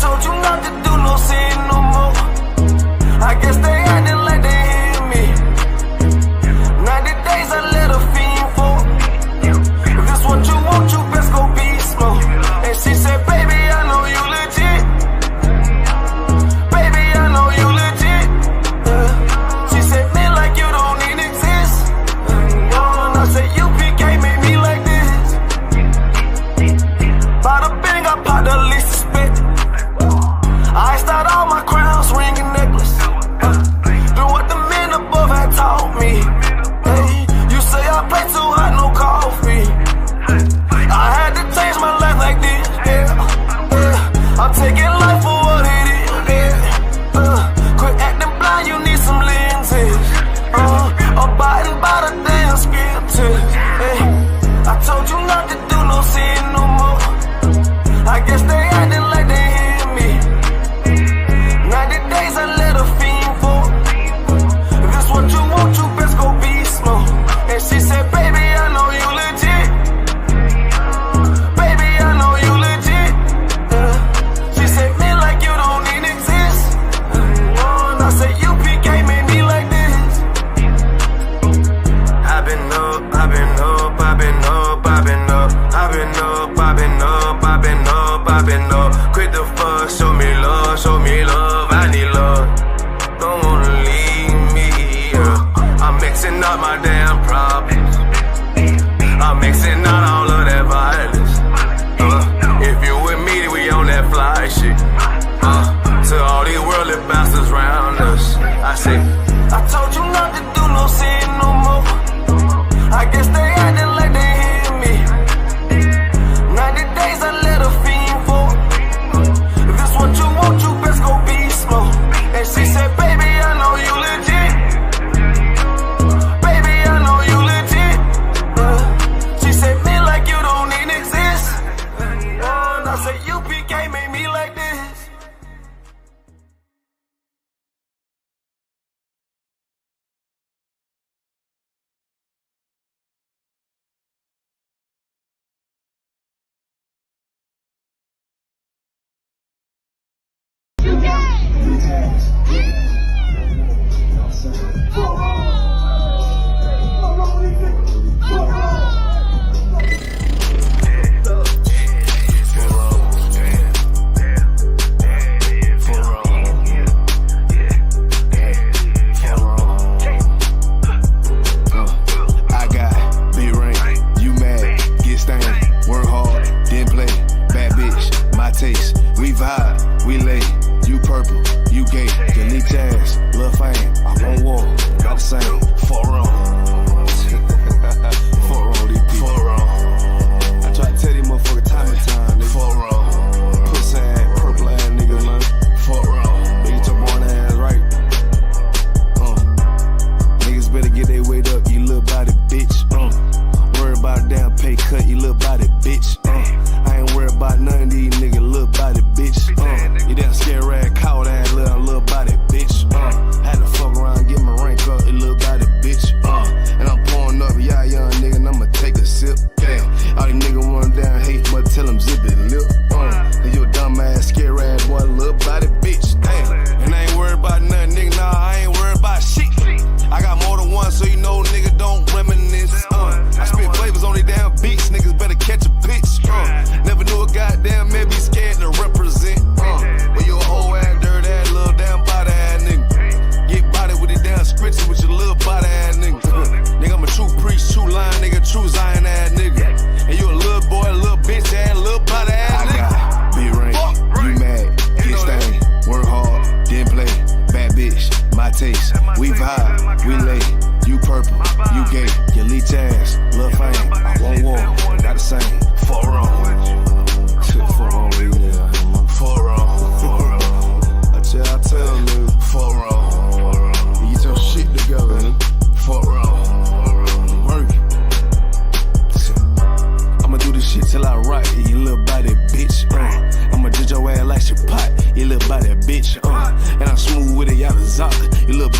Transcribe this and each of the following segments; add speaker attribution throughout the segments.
Speaker 1: told you not to do no sin no more. I guess they acting like they hear me. 90 days I let a fiend fall. If this what you want, you best go beast mode. And she said, baby, I know you legit. Baby, I know you legit. She said, man, like you don't even exist. And I said, you can't make me like this. Bada bing, I popped the least suspected. I start all my crowns, ring and necklace. Do what the men above had taught me. Hey, you say I play too hot, no coffee. I had to change my life like this. Yeah. I'm taking life for what it is. Yeah. Quit acting blind, you need some lenses. Abiding by the damn scriptures. Hey, I told you not to do no sin no more. I guess they acting like they hear me. 90 days I let a fiend fall. If this what you want, you best go beast mode. And she said, baby, I know you legit. Baby, I know you legit. She said, man, like you don't even exist. And I said, you can't make me like this. I've been up, I've been up, I've been up, I've been up. I've been up, I've been up, I've been up, I've been up. Quit the fuck, show me love, I need love. Don't wanna leave me, I'm mixing up my damn problems. I'm mixing out all of that violence. If you with me, then we on that fly shit. To all these worldly bastards round us, I say, I told you not to do no sin no more. I guess they acting like they hear me. 90 days I let a fiend fall. If this what you want, you best go beast mode. And she said, baby, I know you legit. Baby, I know you legit. She said, man, like you don't even exist. And I said, you can't make me like this.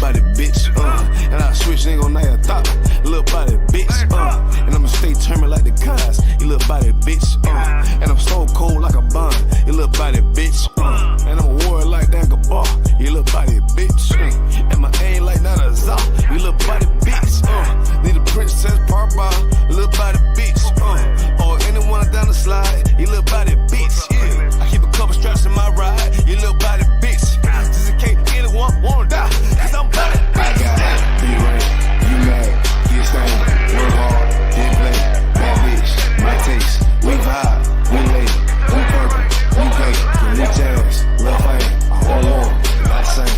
Speaker 2: body, bitch. And I switch, ain't gon' know your thought. Little body, bitch. And I'ma stay turning like the cars. You little body bitch, and I'm so cold like a bond. You little body bitch, and I'm a warrior like Dan Gabar. You little body bitch, and my aim like Nana Zah. You little body bitch, need a princess Parba. You little body bitch, or anyone down the slide. You little body bitch, yeah. I keep a couple straps in my ride. You little body bitch, just in case anyone wanna die, 'cause I'm body bitch. I got it, be right, you mad, get stained, work hard, get play, bad bitch, my taste, we vibe, we late, we purple, we pink, we jazz, love fame, all on, not same,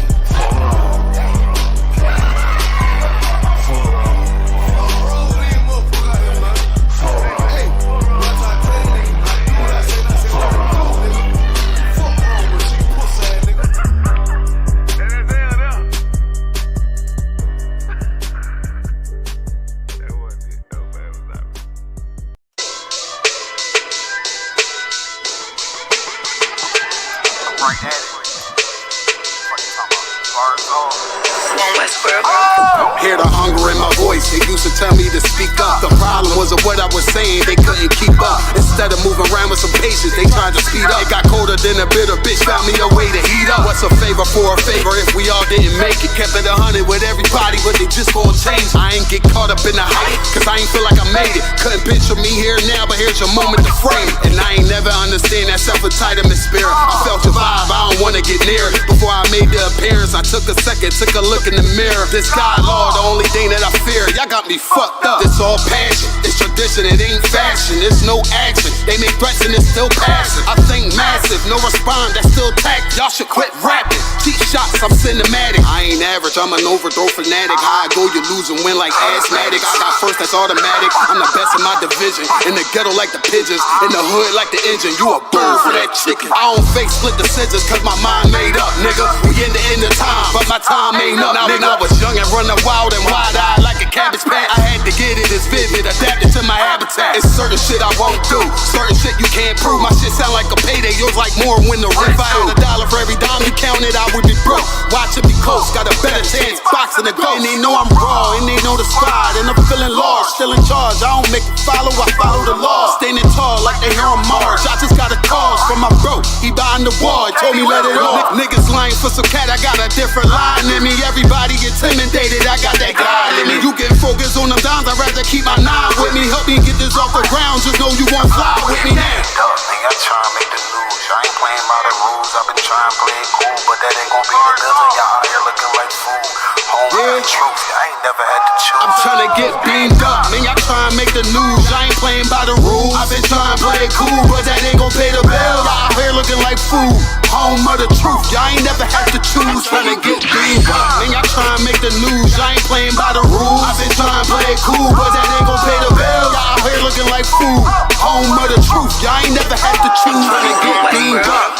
Speaker 3: Hear the hunger in my voice, they used to tell me to speak up. The problem was of what I was saying, they couldn't keep up. Instead of moving around with some patience, they tried to speed up. It got colder than a bitter bitch, found me a way to heat up. What's a favor for a favor if we all didn't make it? Kept it 100 with everybody, but they just gon' change. I ain't get caught up in the hype, 'cause I ain't feel like I made it. Couldn't picture me here now, but here's your moment to frame it. And I ain't never understand that self-entitlement spirit. I felt your vibe, I don't wanna get near it. Before I made the appearance, I took a second, took a look in the mirror. This God law, the only thing that I fear. Y'all got me fucked up. It's all passion, it's tradition, it ain't fashion. It's no action, they make threats and it's still passing. I think massive, no response, that's still tact. Y'all should quit rapping. Cheap shots, I'm cinematic. I ain't average, I'm an overthrow fanatic. How I go, you lose and win like asthmatic. I got first, that's automatic. I'm the best in my division. In the ghetto like the pigeons, in the hood like the engine. You a bird for that chicken. I don't fake split decisions, 'cause my mind made up, nigga. We in the end of time, but my time ain't up, nigga. I was young and running wild and wide-eyed like a cabbage patch. I had to get it as vivid, adapted to my habitat. It's certain shit I won't do, certain shit you can't prove. My shit sound like a payday, yours like more when the rent. If I had $1 for every dime you counted, I would be broke. Watch it be close, got a better chance, boxing the goal. And they know I'm raw, and they know the spot, and I'm feeling large, still in charge. I don't make it follow, I follow the law. Standing tall like they here on Mars. I just got a call from my bro, he behind the wall, he told me let it off. Niggas lying for some cat, I got a different line in me. Everybody intimidated, I got that guy in me. You get focused on them dimes, I'd rather keep my nine with me. Help me get this off the ground, just know you won't fly with me now.
Speaker 4: Nigga, I try and make the news. I ain't playing by the rules. I've been trying to play it cool, but that ain't gon' be the building. Y'all out here looking like fool. Home yeah. Truth, I ain't never had to choose.
Speaker 3: I'm trying to get beamed up, man. Y'all try and make the news. I ain't playing by the rules. I've been trying to play it cool, but that ain't gon' pay the bill. Y'all out here looking like fool. Home of the truth, y'all ain't never had to choose. Trying to get beamed up, man. Y'all try and make the news. I ain't playing by the rules. I've been trying to play it cool, but that ain't gon' pay the bill. Y'all out here looking like fool. Home of the truth, y'all ain't never had to choose. Trying to get beamed up.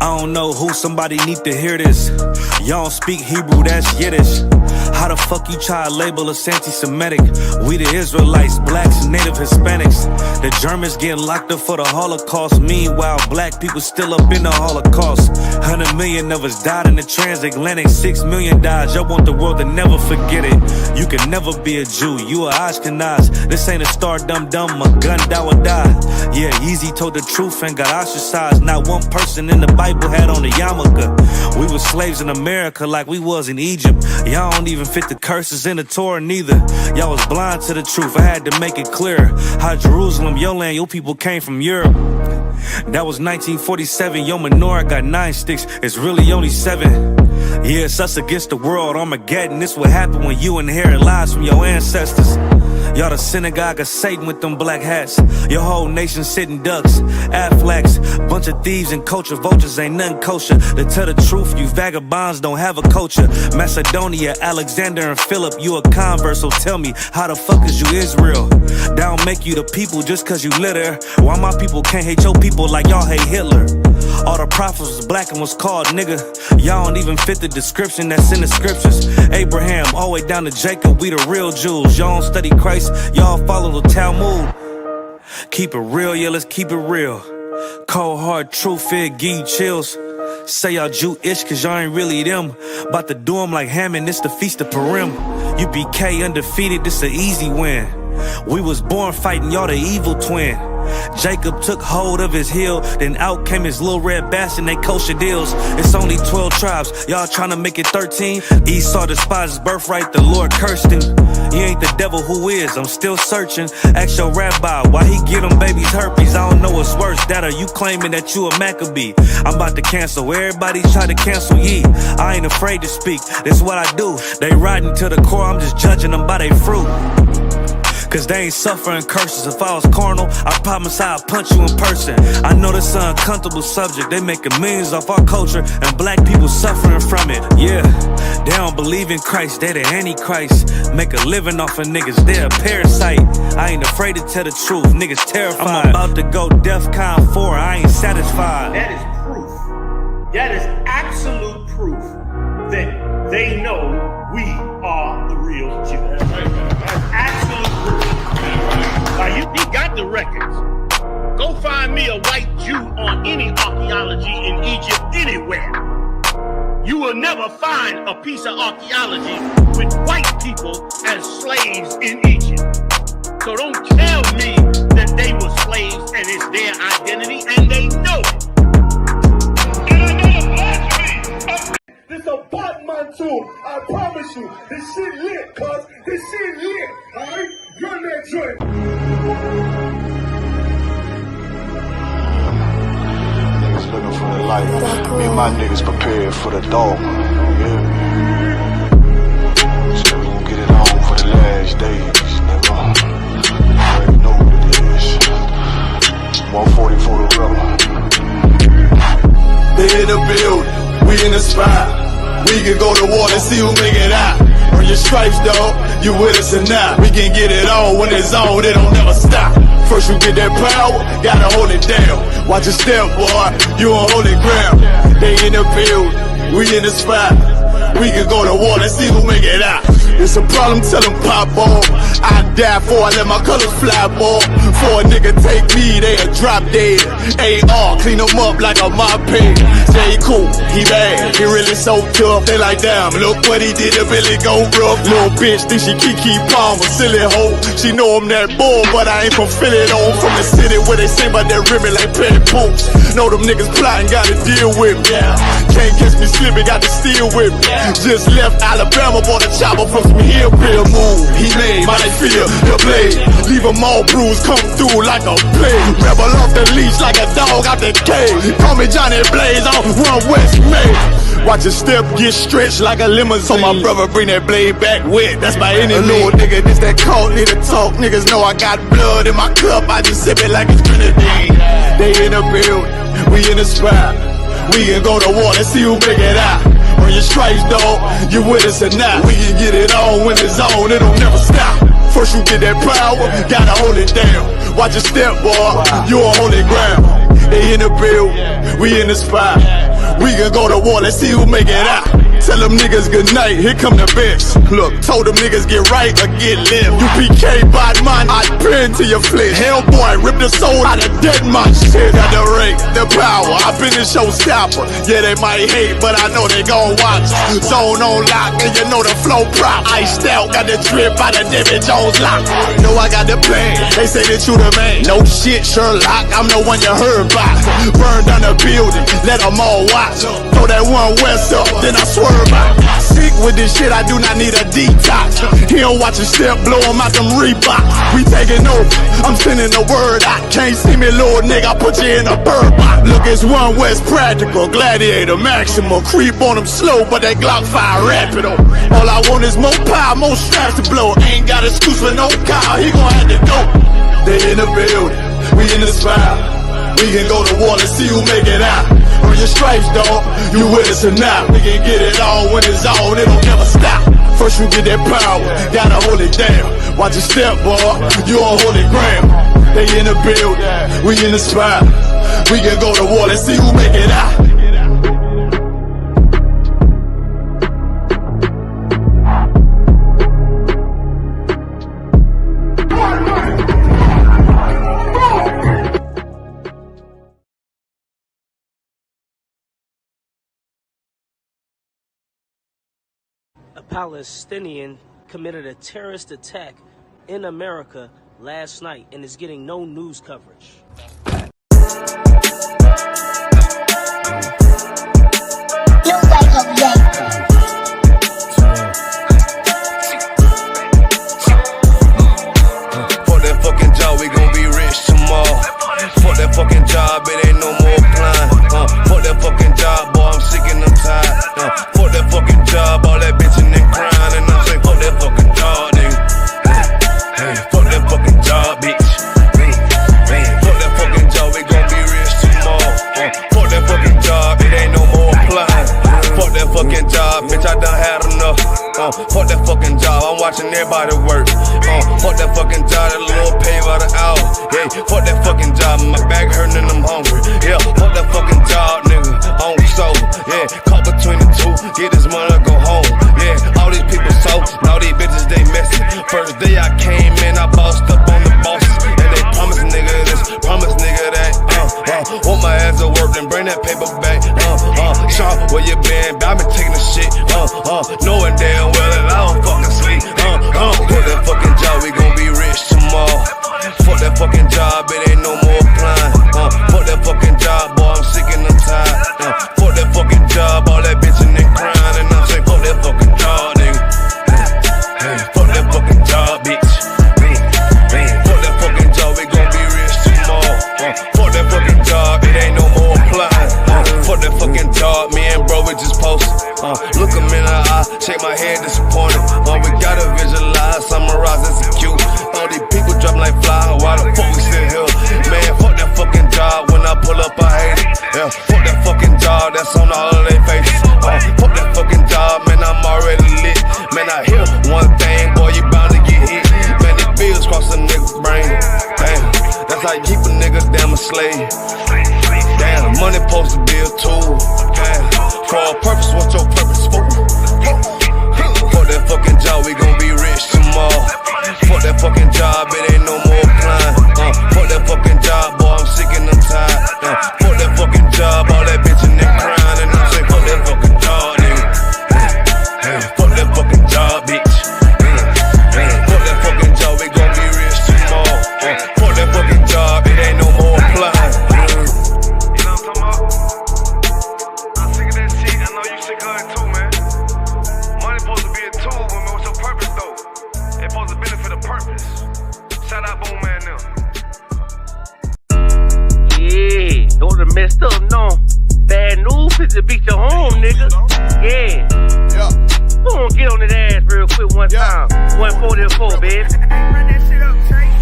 Speaker 5: I don't know who, somebody need to hear this. Y'all don't speak Hebrew, that's Yiddish. How the fuck you try to label us anti-Semitic? We the Israelites, blacks and native Hispanics. The Germans getting locked up for the Holocaust. Meanwhile, black people still up in the Holocaust. 100 million of us died in the transatlantic. 6 million died, y'all want the world to never forget it. You can never be a Jew, you a Ashkenaz. This ain't a star dum-dum, a gun die or die. Yeah, Yeezy told the truth and got ostracized. Not one person in the Bible had on a yarmulke. We were slaves in America like we was in Egypt. Y'all don't even fit the curses in the Torah neither. Y'all was blind to the truth, I had to make it clear. How Jerusalem, your land, your people came from Europe. That was 1947, your menorah got 9 sticks, it's really only 7. Yeah, it's us against the world, Armageddon. This what happened when you inherit lies from your ancestors. Y'all the synagogue of Satan with them black hats. Your whole nation sitting ducks, Aflacs. Bunch of thieves and culture vultures, ain't nothing kosher. To tell the truth, you vagabonds don't have a culture. Macedonia, Alexander and Philip, you a convert, so tell me, how the fuck is you Israel? That don't make you the people just cause you litter. Why my people can't hate your people like y'all hate Hitler? All the prophets was black and was called nigga. Y'all don't even fit the description that's in the scriptures. Abraham, all the way down to Jacob, we the real Jews. Y'all don't study Christ, y'all follow the Talmud. Keep it real, yeah, let's keep it real. Cold hard truth, it give you chills. Say y'all Jewish cause y'all ain't really them. About to do them like Hammond, it's the Feast of Purim. UPK undefeated, this an easy win. We was born fighting, y'all the evil twin. Jacob took hold of his heel, then out came his little red bastard, they kosher deals. It's only 12 tribes, y'all trying to make it 13. Esau despised his birthright, the Lord cursed him. He ain't the devil, who is? I'm still searching. Ask your rabbi, why he get them babies herpes? I don't know what's worse, that or you claiming that you a Maccabee. I'm about to cancel, everybody try to cancel ye. I ain't afraid to speak, this what I do. They riding to the core, I'm just judging them by their fruit. Cause they ain't suffering curses. If I was carnal, I promise I'd punch you in person. I know this is an uncomfortable subject. They making millions off our culture and black people suffering from it. Yeah, they don't believe in Christ, they the Antichrist. Make a living off of niggas, they a parasite. I ain't afraid to tell the truth, niggas terrified. I'm about to go DEFCON 4, I ain't satisfied.
Speaker 6: That is proof. That is absolute proof that they know we are the real Jews. That's absolute proof. Now you got the records. Go find me a white Jew on any archaeology in Egypt anywhere. You will never find a piece of archaeology with white people as slaves in Egypt. So don't tell me that they were slaves and it's their identity, and they know it.
Speaker 7: This a Batman tune, I promise you. This shit lit, cuz. This shit lit, alright? Run that joint.
Speaker 2: Niggas looking for the light. Me and my niggas prepared for the dog. Yeah. So we gon' get it on for the last days, nigga. You already know what it is. 140 for the rebel.
Speaker 3: They in the building, we in the spot. We can go to war and see who make it out. Earn your stripes, dog, you with us or not. We can get it on when it's on, it don't never stop. First you get that power, gotta hold it down. Watch your step, boy, you on holy ground. They in the building, we in the spot. We can go to war and see who make it out. It's a problem, tell them pop ball. I die for I let my colors fly, ball. For a nigga take me, they a drop dead. AR, clean them up like a mop pig. J. Cool, he bad, he really so tough. They like, damn, look what he did to Billy Goat rough. Little bitch think she Kiki Palmer, silly hoe. She know I'm that bull, but I ain't from Philly though. From the city where they sing about that ribbon like petty poops. Know them niggas plotting, gotta deal with me. Can't catch me slipping, got to steal with me. Just left Alabama, bought a chopper from some hillbilly move. He made my feel the blade. Leave them all bruised, come through like a plague. Rebel off the leash like a dog out the cage. Call me Johnny Blaze on Run West May. Watch your step get stretched like a limousine. So my brother bring that blade back wet, that's my enemy. A little nigga, this that cold, need to talk. Niggas know I got blood in my cup, I just sip it like it's grenadine. They in the building, we in the spot. We can go to war and see who make it out. Earn your stripes, dog, you with us or not. We can get it on when it's on, it don't never stop. First you get that power, gotta hold it down. Watch your step, boy, you on holy ground. They in the building, we in the spot. We can go to war, let's see who make it out. Tell them niggas good night, here come the best. Look, told them niggas get right or get left. UPK, bad man, I pin to your flesh. Hellboy, rip the soul out of dead man shit. Got the rate, the power, I been the showstopper. Yeah, they might hate, but I know they gon' watch. Zone on lock, and you know the flow prop. Iced out, got the drip out of David Jones lock. Know I got the plan, they say that you the man. No shit, Sherlock, I'm the one you heard about. Burn down the building, let them all watch.
Speaker 7: throw that one west up, then I swerve out. Sick with this shit, I do not need a detox. He don't watch a step, blow him out them Reeboks. We taking over, I'm sending the word out. Can't see me, little nigga, I put you in a bird box. Look, it's one West Practical, Gladiator, Maximum. Creep on them slow, but that Glock fire rapido. All I want is more power, more straps to blow. Ain't got excuse for no car, he gon' have to go. They in the building, we in the spot. We can go to war and see who make it out. Earn your stripes, dog, you with us or not. We can get it all when it's on, it don't never stop. First you get that power, gotta hold it down. Watch your step, boy, you on holy ground. They in the building, we in the spot. We can go to war and see who make it out.
Speaker 8: A Palestinian committed a terrorist attack in America last night and is getting no news coverage.
Speaker 2: For that fucking job, we gon' be rich tomorrow. For that fucking job, it ain't no more applying. For that fucking job, boy, I'm sick and I'm tired. For that fucking job, all that bitching and crying, and I'm saying, for that fucking job, nigga. Hey, for that fucking job, bitch. For that fucking job, we gon' be rich tomorrow. For that fucking job, it ain't no more applying. For that fucking job, bitch, I done had enough. For that fucking job, I'm watching everybody work. For that fucking job, that little pay by the hour. Yeah, for that fucking job, my back hurting and I'm hungry. Yeah, for that fucking job, nigga, on soul. Yeah, caught between the two, get this money, go home. Yeah, all these people so, all these bitches, they messy. First day I came in, I bossed up on the bosses. And they promised nigga this, promised nigga that. Want my ass to work, then bring that paper back. Sean, where you been? I been taking the shit. Knowing damn well that I don't fucking sleep. For that fucking job, we gon' be rich tomorrow. For that fucking job, it ain't no more applying. For that fucking job, boy, I'm sick and I'm tired. For that fucking job, all that bitching and crying, and I'm saying, for that fucking job, nigga. For that fucking job, bitch. For that fucking job, we gon' be rich tomorrow. For that fucking job, it ain't no more applying. For that fucking job, me and bro, we just posted. Look him in the eye, shake my head disappointed. We gotta visualize, summarize, execute. All these people dropping like fly, why the fuck we still here? Man, fuck that fucking job, when I pull up, I hate it. Yeah, fuck that fucking job, that's on all of their faces. Fuck that fucking job, man, I'm already lit. Man, I hear one thing, boy, you bound to get hit. Man, these bills cross a nigga's brain. Damn, that's how you keep a nigga damn a slave. Damn, money supposed to be a tool. Damn, for a purpose, what's your purpose for? For that fucking job, we gon' be rich tomorrow. For that fucking job, it ain't no more applying. For that fucking job, boy, I'm sick and I'm tired. For that fucking job, all that bitching and crying, and I'm saying, for that fucking job, nigga. For that fucking job, bitch. For that fucking job, we gon' be rich tomorrow. For that fucking job, it ain't no more applying. You know what I'm talking about? I'm sick of that shit. I know you sick of it too, man. Money supposed to be a tool, but what's your purpose though? It's supposed to benefit a purpose. Shout out Boom Man now.
Speaker 6: Yeah, those are messed up, no. Bad news is to beat your home, nigga. Yeah. Go on, get on that ass real quick one time. 144, baby.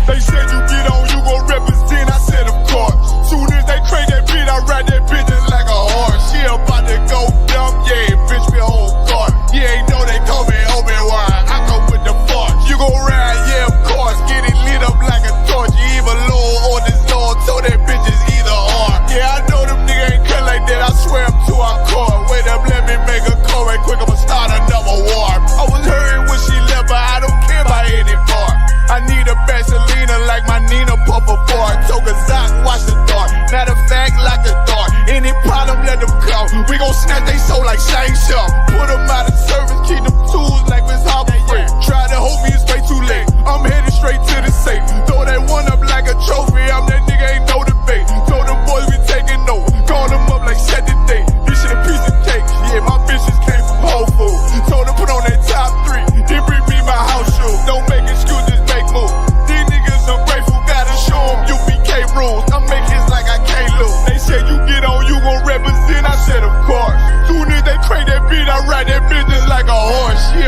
Speaker 7: They said you get on, you gon' represent, I said of course. Soon as they crank that beat, I ride that bitch just like a horse. She about to go dumb, yeah, bitch, me whole car. You ain't know they call me Obi-Wan, I come with the force. You gon' ride, yeah, of course, get it lit up like a torch. You even low on this Lord, so that bitch is either or. Yeah, I know them niggas ain't cut like that, I swear I'm to our core. Wait up, let me make a call right quick, I'ma start another war. I was hurting when she left, but I don't care about any part. I need a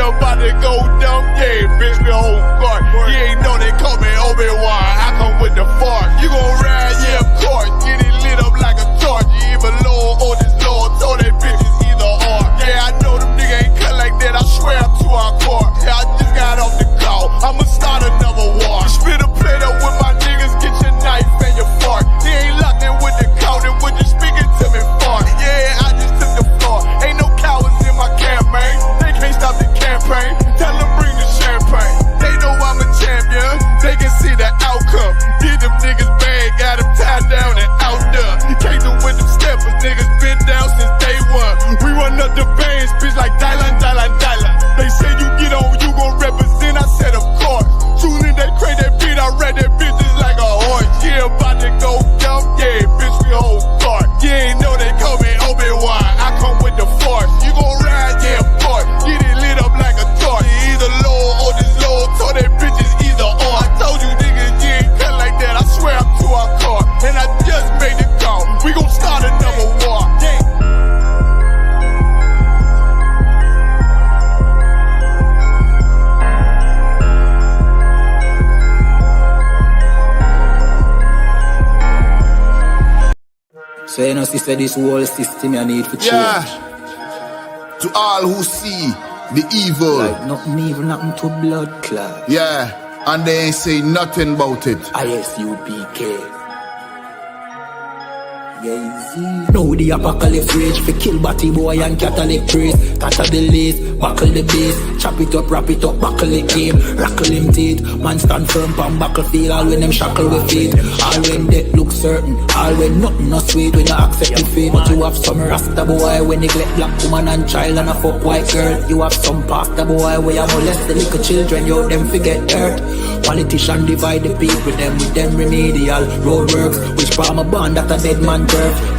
Speaker 7: Yeah, about to go dumb, yeah, bitch, we hold guard. You ain't know they call me Obi-Wan, I come with the fart. You gon' ride, yeah, of course, get it lit up like a torch. You even low or this low, told they bitches either or. Yeah, I know them niggas ain't cut like that, I swear I'm to our core. Yeah, I just got off the call, I'ma start another war. Spit a plate up with my niggas, get your knife and your fork. They ain't locked in with the counting, when you speaking to me fart. Yeah, I just took the floor, ain't no cowards in my campaign. They can't stop the campaign, tell them bring the champagne. They know I'm a champion, they can see the outcome. Get them niggas bad, got them tied down and out there. Can't do with them steppers, niggas been down since day one. We run up the bands, bitch like Dylan. They say you get on, you gon' represent, I said of course. Soon as they crate that beat, I read that bitch just like a horse. Yeah, about to go dumb, yeah, bitch, we hold guard. You ain't know they call me Obi-Wan, I come with the force. You gon' ride, yeah, of course, get it lit up like a torch. You either low or this low, told that bitches either or. I told you niggas, you ain't cut like that, I swear I'm to our car. And I just made the call, we gon' start another war. Yeah.
Speaker 9: So you know, sister, this whole system you need to change.
Speaker 3: Yeah. To all who see the evil.
Speaker 9: Like nothing evil, nothing to blood clot.
Speaker 3: Yeah. And they ain't say nothing about it.
Speaker 9: ISUPK. Now the apocalypse rage for kill batty boy and Catholic priest. Catter the lace, buckle the base. Chop it up, wrap it up, buckle the game. Rackle him teeth, man stand firm pan battlefield. All when them shackle with feet. All when death look certain. All when nothing no sweet when you accept the fate. But you have some rasta boy when neglect black woman and child and a fuck white girl. You have some pastor boy where you molest the little children. You them forget hurt. Politician divide the people with them remedial roadworks. Which farm a band that a dead man birth.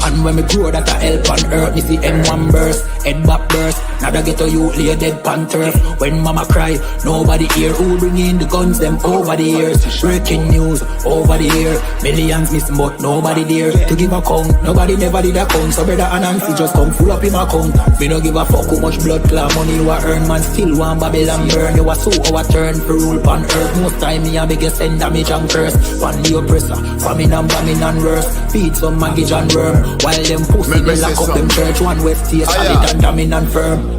Speaker 9: And when me grow that a help on earth. Me see M1 burst, head back burst. Now they get a youth lay dead pan turf. When mama cry, nobody hear. Who bring in the guns them over the years. Breaking news over the year. Millions missing but nobody there to give a count. Nobody never did a count. So brother and Nancy just come full up in my account. Me no give a fuck how much blood clot money you a earn. Man still want Babylon burn. You a so our turn for rule pan earth. Most time me a biggest send damage and curse. Pan the oppressor, famine and bombing and worse. Feed some maggot and worm. While them pussy they lock up them church. One west here solid and damning and firm.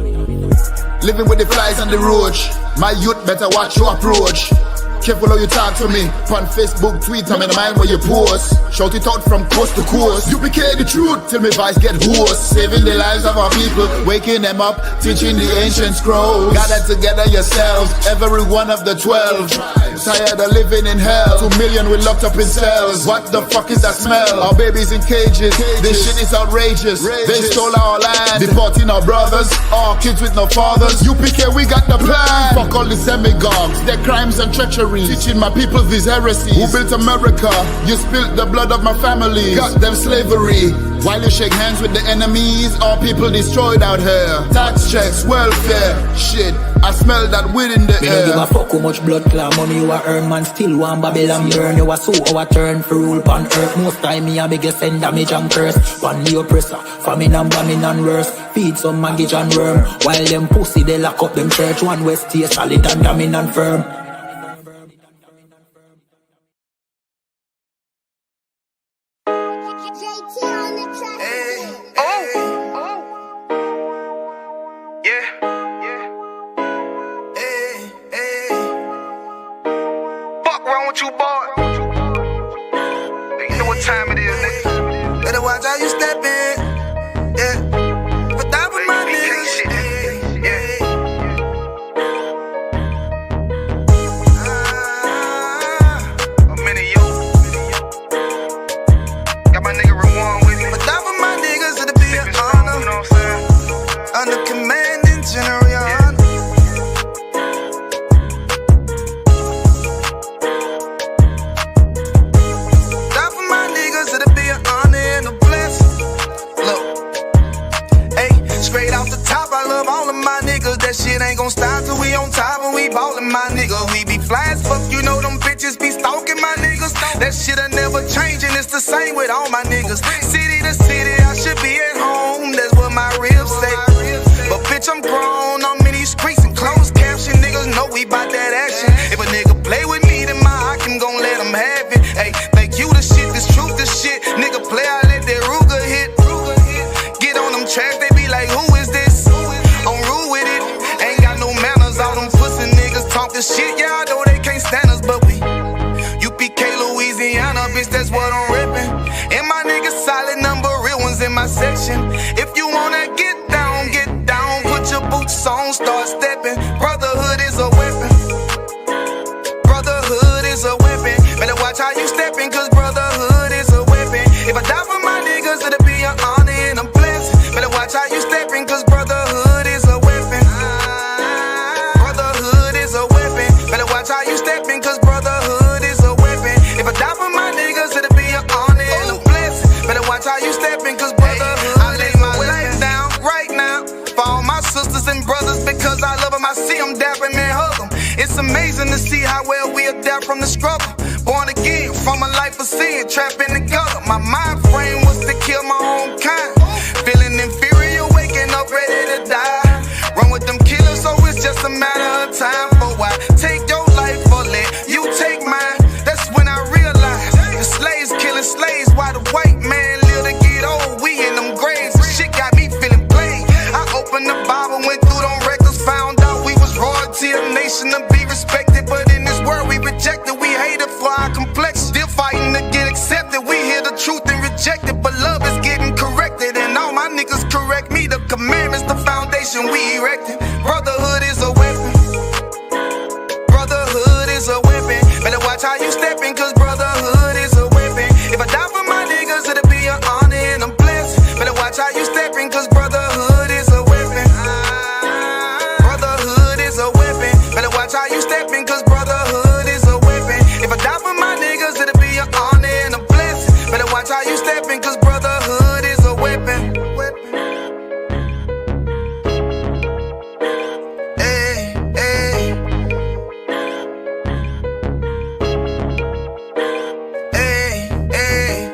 Speaker 3: Living with the flies on the roach. My youth better watch your approach. Careful how you talk to me. On Facebook, tweet, I'm in the mind where you post. Shout it out from coast to coast. You became the truth till my voice get hoarse. Saving the lives of our people, waking them up, teaching the ancient scrolls. Gather together yourselves, every one of the 12. Tired of living in hell. 2 million we locked up in cells. What the fuck is that smell? Our babies in cages. This shit is outrageous. They stole our land, deporting our brothers, our kids with no fathers. UPK, we got the plan. Fuck all the demagogues, their crimes and treachery. Teaching my people these heresies. Who built America? You spilled the blood of my family. Got them slavery. While you shake hands with the enemies, all people destroyed out here. Tax checks, welfare, shit. I smell that weed in the air.
Speaker 9: Me no give a fuck how much blood clot money you a earn. Man still want Babylon burn. You a so our turn for rule pan earth. Most time me a biggest send damage and curse. Pan the oppressor, famine and bombing and worse. Feed some maggot and worm. While them pussy they lock up them church. One west here solid and damning and firm.
Speaker 4: You boy, you know what time it is, nigga. Better watch how you step in, yeah. But that was my niggas, yeah. I'm in it, yo. Got my nigga Rawan with me. But that was my niggas, it'll be an honor. You know what I'm saying? Under commanding General. That shit ain't gon' stop till we on top and we ballin', my nigga. We be fly as fuck, you know them bitches be stalking my niggas. That shit'll never change and it's the same with all my niggas. City to city, I should be at home, that's what my ribs say. But bitch, I'm grown, I'm in these streets and close case. we bout that action. If a nigga play with me, then my Hakim gon' let him have it. Hey, thank you, the shit, this truth, this shit. Nigga play, I let that Ruger hit. Get on them tracks, they be like, who is this? I'm rude with it, ain't got no manners. All them pussy niggas talkin' shit, yeah, I know they can't stand us, but we UPK, Louisiana, bitch, that's what I'm rippin'. And my niggas solid number, real ones in my section. If you wanna get down, put your boots on, start steppin'. Brotherhood is a weapon. Brotherhood is a weapon. Better watch how you steppin', cause brotherhood is a weapon. If I die for my niggas, it'll be an honor and a blessing. Better watch how you steppin', cause brotherhood is a weapon. Brotherhood is a weapon. Better watch how you steppin', cause brotherhood is a weapon. If I die for my niggas, it'll be an honor and a blessing. Better watch how you steppin', cause brotherhood I lay my life down right now for all my sisters and brothers, because I love them. I see them dapping and hug them. It's amazing to see how well we adapt from the struggle. Born again from a life of sin, trapped in the gutter. My mind frame was to kill my own kind. Feeling inferior, waking up ready to die. Run with them killers, so it's just a matter of time. For why take your life or let you take mine? That's when I realized the slaves killing slaves while the white man live to get old. We in them graves, shit got me feeling played. I opened the Bible, went through them records, found out we was royalty, a nation to be respected. But in this world we rejected, we hated for our complex. Still fighting to get accepted, we hear the truth and reject it. But love is getting corrected, and all my niggas correct me. The commandments, the foundation we erected. Brotherhood is a weapon. Brotherhood is a weapon. Better watch how you steppin', cause brotherhood is a weapon. If I die for my niggas, it'll be an honor and a blessing. Better watch how you steppin', cause brotherhood is a weapon. Brotherhood is a weapon. Better watch how you steppin', cause brotherhood is a weapon. If I die for my niggas, it'll be an honor and a blessing. Better watch how you steppin', cause brotherhood is a weapon. Hey, hey. Hey, hey.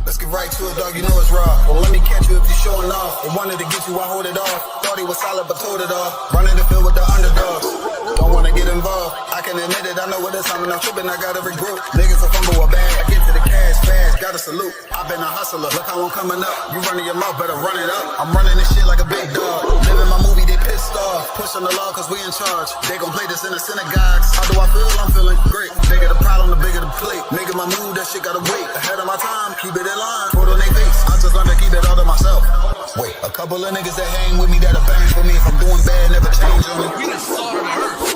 Speaker 4: Let's get right to it, dog. You know it's raw. Well, let me catch you if you're showing off. They wanted to get you, I hold it off. Thought he was solid, but told it off. Running the field with the underdogs. Don't wanna get involved. I can admit it, I know what it's time, and I'm tripping, I got every group. Niggas a fumble a bag, I get to the cash fast, gotta salute. I've been a hustler, look how I'm coming up. You running your mouth, better run it up. I'm running this shit like a big dog. Living my movie, they pissed off. Pushing the law, cause we in charge. They gon' play this in the synagogues. How do I feel? I'm feeling great. Bigger the problem, the bigger the plate. Making my move, that shit gotta wait. Ahead of my time, keep it in line. Put on their face, I just learned to keep it all to myself. Wait, a couple of niggas that hang with me that'll bang for me. If I'm doing bad, never change on me.
Speaker 10: We the salt of the earth.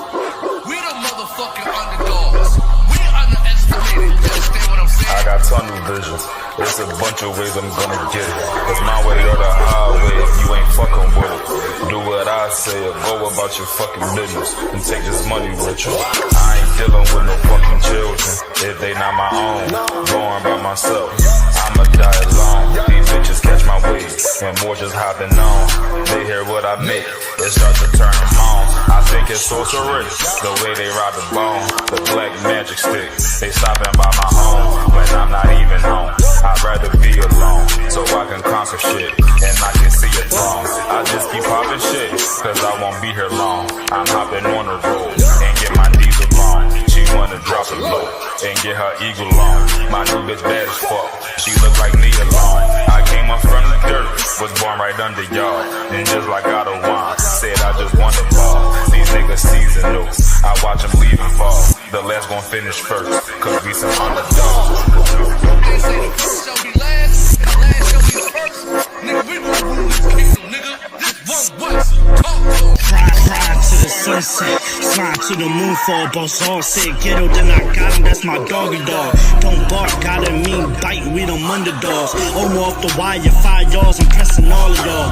Speaker 10: We the motherfucking underdogs. We underestimated. You understand what I'm saying?
Speaker 11: I got tunnel vision. There's a bunch of ways I'm gonna get it. It's my way or the highway if you ain't fucking with it. Do what I say or go about your fucking business and take this money with you. I ain't dealing with no fucking children if they not my own. Going by myself, I'ma die alone. These bitches catch my wave and more just hopping on. They hear what I make, it starts to turn them on. I think it's sorcery, the way they ride the bone. The black magic stick, they stopping by my home when I'm not even home. I'd rather be alone, so I can conquer shit, and I can see it wrong. I just keep popping shit, cause I won't be here long. I'm hopping on the road, and get my diesel on. She wanna drop it low, and get her eagle on. My new bitch bad as fuck, she look like Nia Long. I came up from the dirt, was born right under y'all. And just like I don't want, said I just want the ball. These niggas seasonal, I watch them leave and fall. The last gon' finish first, cause we some underdogs.
Speaker 10: They say the first shall be last, and the last shall be first. Nigga, we gon' rule this kingdom, nigga. This one West. Talk to him.
Speaker 8: Pride to the sun
Speaker 5: Listen, slide to the moon for a boss all said ghetto, then I got him, that's my doggy dog. Don't bark, gotta mean bite, we them underdogs. Over off the wire, 5 yards, I'm pressing all of y'all.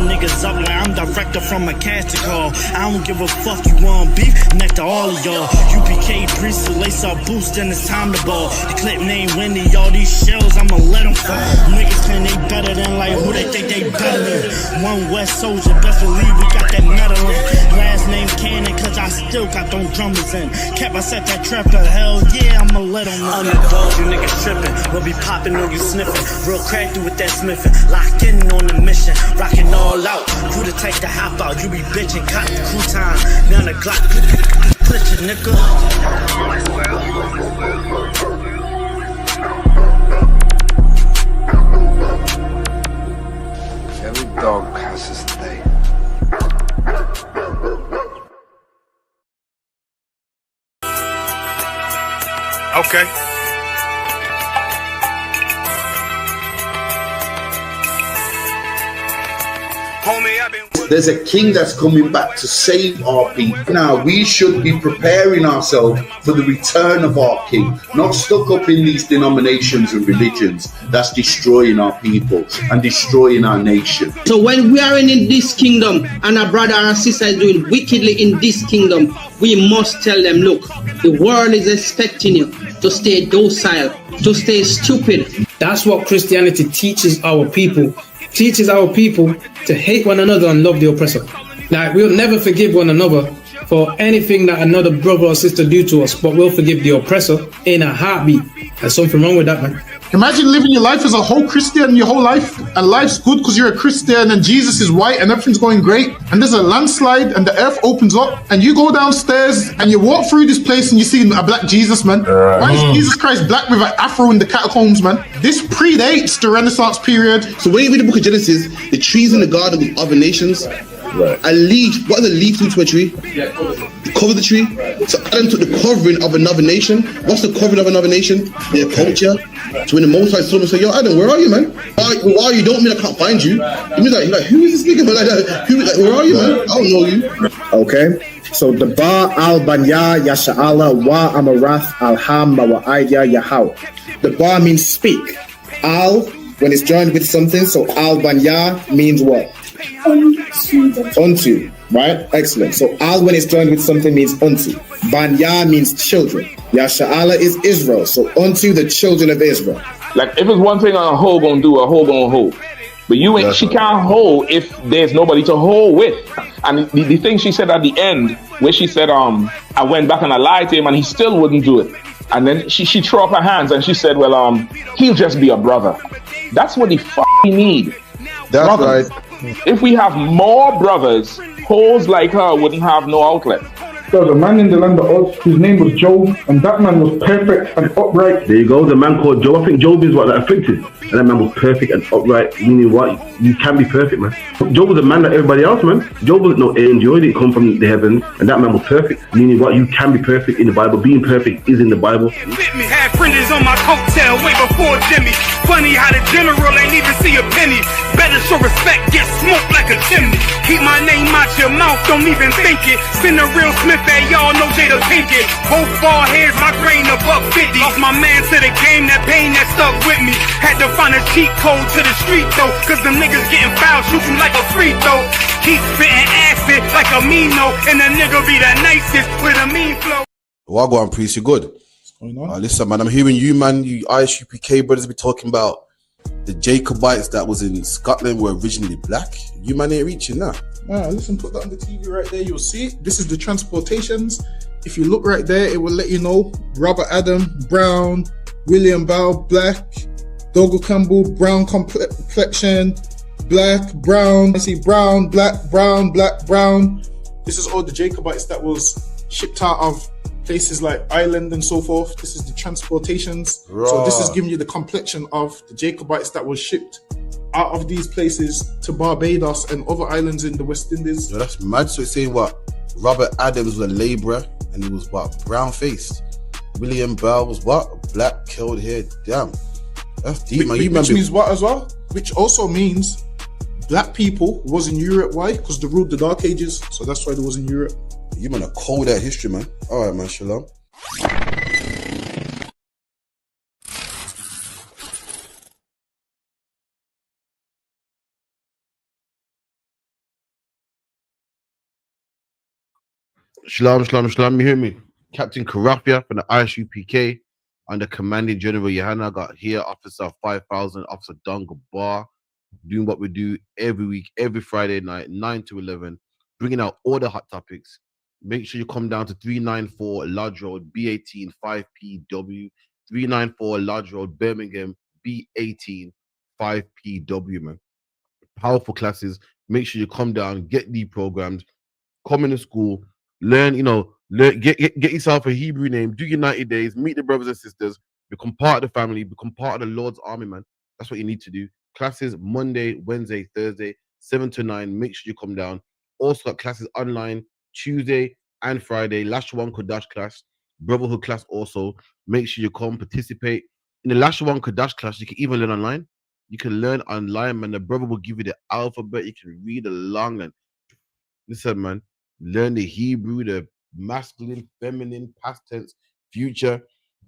Speaker 5: 9 niggas up like I'm director from a casting call. I don't give a fuck, you want beef, neck to all of y'all. UPK priest, lace up boost, then it's time to ball. The clip name Wendy, all these shells, I'ma let them fall. Niggas claim they better than like who they think they better than. One West Soldier, best believe we got that medal in. Last name Cannon, cause I still got them drummers in. Kept I set that trap to hell, yeah, I'ma let them know. Underdogs, you niggas tripping. We'll be popping on you sniffing. Real crafty with that smithing. Locked in on the mission. Rocking all out. Who to take the hop out? You be bitching, caught the crew time. Now the Glock, glitch it, nigga.
Speaker 12: Every dog has his day.
Speaker 6: Okay.
Speaker 3: There's a king that's coming back to save our people. Now, we should be preparing ourselves for the return of our king, not stuck up in these denominations and religions that's destroying our people and destroying our nation.
Speaker 13: So when we are in this kingdom and our brother and sister is doing wickedly in this kingdom, we must tell them, look, the world is expecting you to stay docile, to stay stupid.
Speaker 14: That's what Christianity teaches our people. Teaches our people to hate one another and love the oppressor. Like, we'll never forgive one another for anything that another brother or sister do to us, but we'll forgive the oppressor in a heartbeat. There's something wrong with that, man.
Speaker 15: Imagine living your life as a whole Christian your whole life, and life's good because you're a Christian and Jesus is white and everything's going great, and there's a landslide and the earth opens up and you go downstairs and you walk through this place and you see a black Jesus, man. Why is Jesus Christ black with an afro in the catacombs, man? This predates the Renaissance period.
Speaker 16: So when you read the book of Genesis, the trees in the garden with other nations, a leaf, what does a leaf do to a tree? Cover the tree. So Adam took the covering of another nation. What's the covering of another nation? Their culture. So when the Most High saw him and said, yo, Adam, where are you, man? Why you don't mean I can't find you? He was like, who is this nigga, man? Like, where are you, man? I don't know you.
Speaker 17: Okay. So the Ba al Banya Yasha'ala wa Amarath al Hamma wa Aidya Yahweh. The Ba means speak. Al, when it's joined with something, so al Banya means what? Unto, right? Excellent. So al when it's joined with something means unto. Banya means children. Yasha'ala is Israel. So unto the children of Israel.
Speaker 18: Like if it's one thing a hoe gonna do, a hoe gonna hold. But you ain't. She can't hold if there's nobody to hold with. And the thing she said at the end, where she said, I went back and I lied to him and he still wouldn't do it. And then she threw up her hands and she said, well, he'll just be a brother. That's what he need.
Speaker 17: That's
Speaker 18: brothers.
Speaker 17: Right.
Speaker 18: If we have more brothers, hoes like her wouldn't have no outlet.
Speaker 19: There was a man in the land of Oz, his name was Job, and that man was perfect and upright.
Speaker 20: There you go, the man called Job. I think Job is what, like, afflicted. And that man was perfect and upright, meaning what? You can be perfect, man. Job was a man like everybody else, man. Job wasn't no angel, he didn't come from the heavens, and that man was perfect, meaning what? You can be perfect in the Bible. Being perfect is in the Bible.
Speaker 21: With me, had fringes on my coattail way before Jimmy. Funny how the general ain't even see a penny. Better show respect, get smoked like a chimney. Keep my name out your mouth, don't even think it. Send a real Smith at y'all know Jada Pinkett. Both ball heads, my grain above 50. Lost my man to the game, that pain that stuck with me. Had to find a cheat code to the street though, cause them niggas getting foul, shoot you like a free throw. Keep spitting acid like a Mino, and the nigga be the nicest with a mean flow.
Speaker 22: Wagwan priest, you good? Listen, man, I'm hearing you, man, you Irish UPK brothers be talking about the Jacobites that was in Scotland were originally black. You man ain't reaching that.
Speaker 15: Listen, put that on the TV right there. You'll see it. This is the transportations. If you look right there, it will let you know. Robert Adam, brown. William Bow, black. Dougal Campbell, brown complexion. Black, brown. I see brown, black, brown, black, brown. This is all the Jacobites that was shipped out of places like Ireland and so forth. This is the transportations. Right. So this is giving you the complexion of the Jacobites that was shipped out of these places to Barbados and other islands in the West Indies.
Speaker 22: Yo, that's mad. So it's saying what? Robert Adams was a labourer and he was what? Brown faced. William Bell was what? Black, curled hair. Damn. That's deep, man.
Speaker 15: Which means what as well? Which also means black people was in Europe. Why? Because they ruled the Dark Ages, so that's why they was in Europe.
Speaker 22: You man are cold at history, man. All right, man. Shalom. Shalom, shalom, shalom. You hear me? Captain Karafia from the ISUPK under Commanding General Yohana. Got here Officer 5000, Officer Dunga Bar, doing what we do every week, every Friday night, 9 to 11, bringing out all the hot topics. Make sure you come down to 394 Lodge Road, B18 5PW, 394 Lodge Road, Birmingham, B18 5PW, man. Powerful classes. Make sure you come down, get the programs, come into school, learn, get yourself a Hebrew name, do your 90 days, meet the brothers and sisters, become part of the family, become part of the Lord's army, man. That's what you need to do. Classes Monday, Wednesday, Thursday, 7 to 9. Make sure you come down. Also got classes online Tuesday and Friday. Lashawan Kodash class, Brotherhood class also. Make sure you come participate. In the Lashawan Kodash class, you can even learn online. You can learn online, man. The brother will give you the alphabet. You can read along and listen, man. Learn the Hebrew, the masculine, feminine, past tense, future.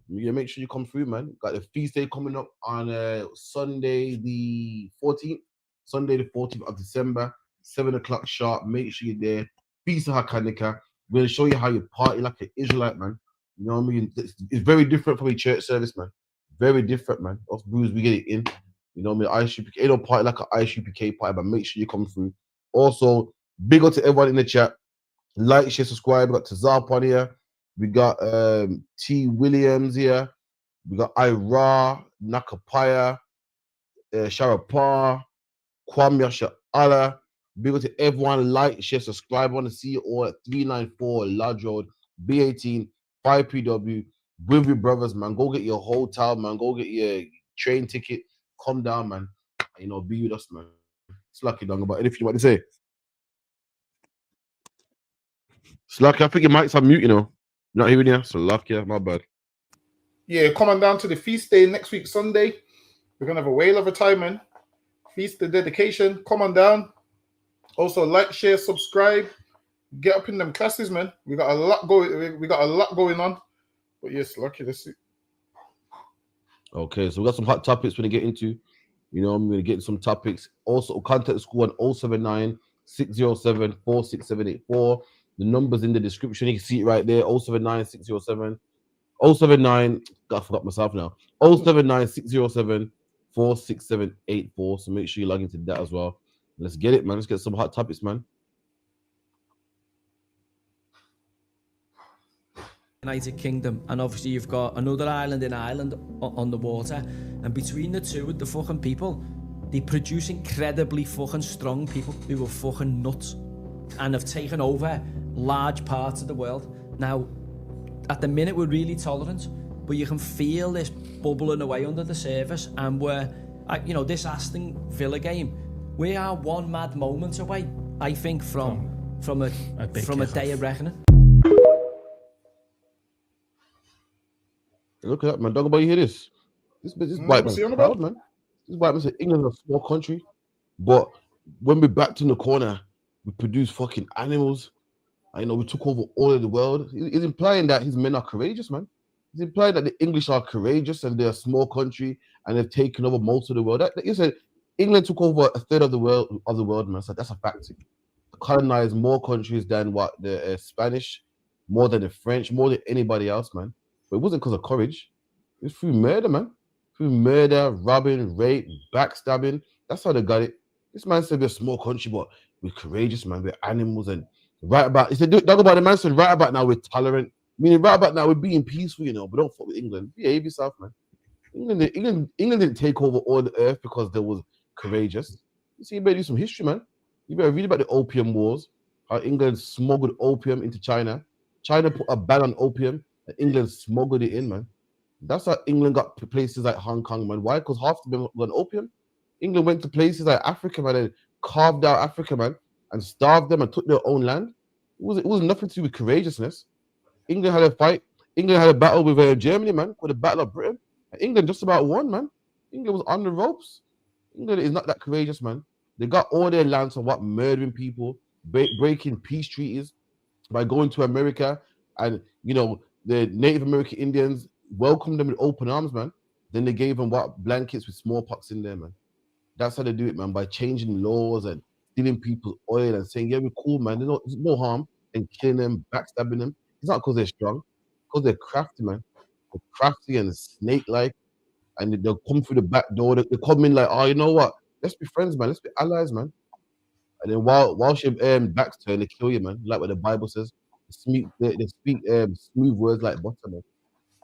Speaker 22: You make sure you come through, man. Got the feast day coming up on Sunday the 14th. Sunday the 14th of December, 7 o'clock sharp. Make sure you're there. Feast of HaKanika. We're going to show you how you party like an Israelite, man. You know what I mean? It's very different from a church service, man. Very different, man. Us Brews, we get it in. You know what I mean? ISUPK don't party like an ISUPK party, but make sure you come through. Also, big up to everyone in the chat. Like, share, subscribe. We got Tazarp on here. We got T. Williams here. We got Ira, Nakapaya, Sharapar, Kwame Yasha'Allah. Big up to everyone. Like, share, subscribe. I want to see you all at 394 Lodge Road, B18, 5PW. With your brothers, man. Go get your hotel, man. Go get your train ticket. Come down, man. Be with us, man. It's lucky, Dunga. But anything you want to say? Slacky, I think your mics are mute, Not hearing you. So lucky, my bad.
Speaker 15: Yeah, coming down to the feast day next week, Sunday. We're gonna have a whale of a time, man. Feast of dedication. Come on down. Also, like, share, subscribe. Get up in them classes, man. We got a lot going on. But yes, lucky. Let's see.
Speaker 22: Okay, so we got some hot topics we're gonna get into. I'm gonna get some topics. Also, contact the school on 079 607 46784. The number's in the description. You can see it right there. 079 607 079. I forgot myself now. 079 607 46784. So make sure you log into that as well. Let's get it, man. Let's get some hot topics, man.
Speaker 1: United Kingdom, and obviously you've got another island in Ireland on the water, and between the two, the fucking people, they produce incredibly fucking strong people who are fucking nuts and have taken over large parts of the world. Now, at the minute we're really tolerant, but you can feel this bubbling away under the surface, and this Aston Villa game, we are one mad moment away, I think, from a day of reckoning.
Speaker 22: Look at that, man. Dog, about you hear this? This white man's proud, man. This white man said England is a small country, but when we're backed in the corner, we produce fucking animals. We took over all of the world. He's implying that his men are courageous, man. He's implying that the English are courageous and they're a small country and they've taken over most of the world. You said England took over a third of the world, man. So that's a fact. Colonized more countries than what the Spanish, more than the French, more than anybody else, man. But it wasn't because of courage. It was through murder, man. Through murder, robbing, rape, backstabbing. That's how they got it. This man said we're a small country, but we're courageous, man. We're animals. And right about, he said, talk about the man said, right about now we're tolerant. Meaning right about now we're being peaceful, but don't fuck with England. Behave yourself, man. England didn't take over all the earth because they was courageous. You see, you better do some history, man. You better read about the Opium Wars, how England smuggled opium into China. China put a ban on opium. England smuggled it in, man. That's how England got to places like Hong Kong, man. Why? Because half of them were on opium. England went to places like Africa, man, and carved out Africa, man, and starved them and took their own land. It was nothing to do with courageousness. England had a fight. England had a battle with Germany, man, with the Battle of Britain. And England just about won, man. England was on the ropes. England is not that courageous, man. They got all their lands on what murdering people, breaking peace treaties by going to America, and you know the Native American Indians welcomed them with open arms, man. Then they gave them what blankets with smallpox in there, man. That's how they do it, man, by changing laws and stealing people's oil and saying, yeah, we're cool, man. There's no harm in killing them, backstabbing them. It's not because they're strong, because they're crafty, man. They're crafty and snake-like, and they'll come through the back door. They come in like, oh, you know what? Let's be friends, man. Let's be allies, man. And then while your back's turned, they kill you, man. Like what the Bible says. They speak smooth words like butter, man.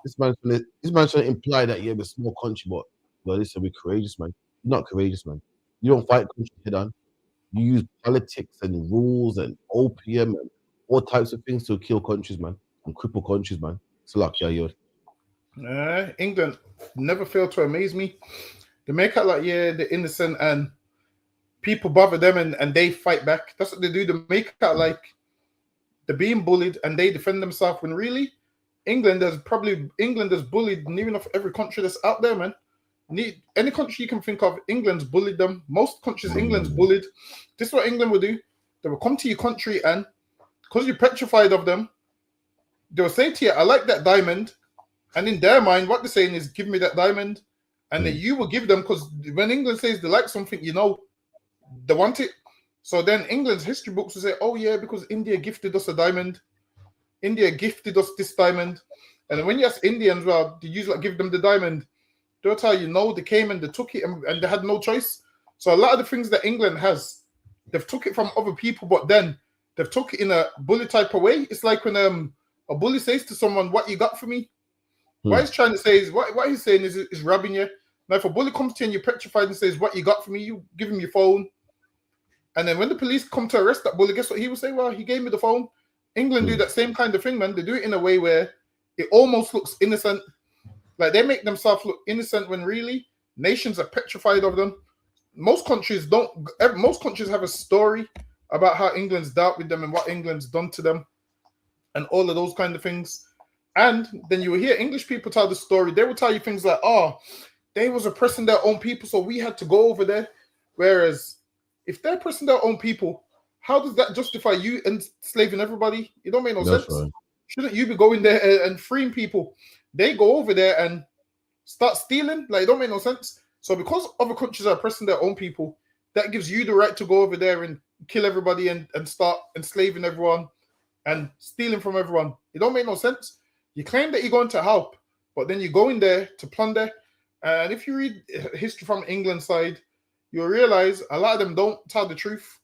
Speaker 22: This man's trying to imply that we're a small country, but listen, we're courageous, man. You're not courageous, man. You don't fight country head on. You use politics and rules and opium and all types of things to kill countries, man, and cripple countries, man. It's like
Speaker 15: England never failed to amaze me. They make out like they're innocent and people bother them and they fight back. That's what they do. They make out like they're being bullied and they defend themselves when really England has bullied near enough every country that's out there, man. Any country you can think of, England's bullied them. Most countries, England's bullied. This is what England will do. They will come to your country and because you're petrified of them, they will say to you, I like that diamond. And in their mind, what they're saying is, give me that diamond. And then you will give them, because when England says they like something, you know, they want it. So then England's history books will say, oh yeah, because India gifted us a diamond. India gifted us this diamond. And when you ask Indians, well, do you usually give them the diamond? They'll tell you, no, they came and they took it and they had no choice. So a lot of the things that England has, they've took it from other people, but then they've took it in a bully type of way. It's like when a bully says to someone, what you got for me? What he's trying to say is, what he's saying is robbing you. Now, if a bully comes to you and you're petrified and says, what you got for me? You give him your phone. And then when the police come to arrest that bully, guess what he will say? Well, he gave me the phone. England do that same kind of thing, man. They do it in a way where it almost looks innocent. Like they make themselves look innocent when really nations are petrified of them. Most countries don't. Most countries have a story about how England's dealt with them and what England's done to them and all of those kind of things. And then you will hear English people tell the story. They will tell you things like, oh, they was oppressing their own people, so we had to go over there. Whereas if they're oppressing their own people, how does that justify you enslaving everybody? It don't make no sense. Right. Shouldn't you be going there and freeing people? They go over there and start stealing. Like, it don't make no sense. So because other countries are oppressing their own people, that gives you the right to go over there and kill everybody and start enslaving everyone and stealing from everyone. It don't make no sense. You claim that you're going to help, but then you go in there to plunder. And if you read history from England's side, you'll realize a lot of them don't tell the truth.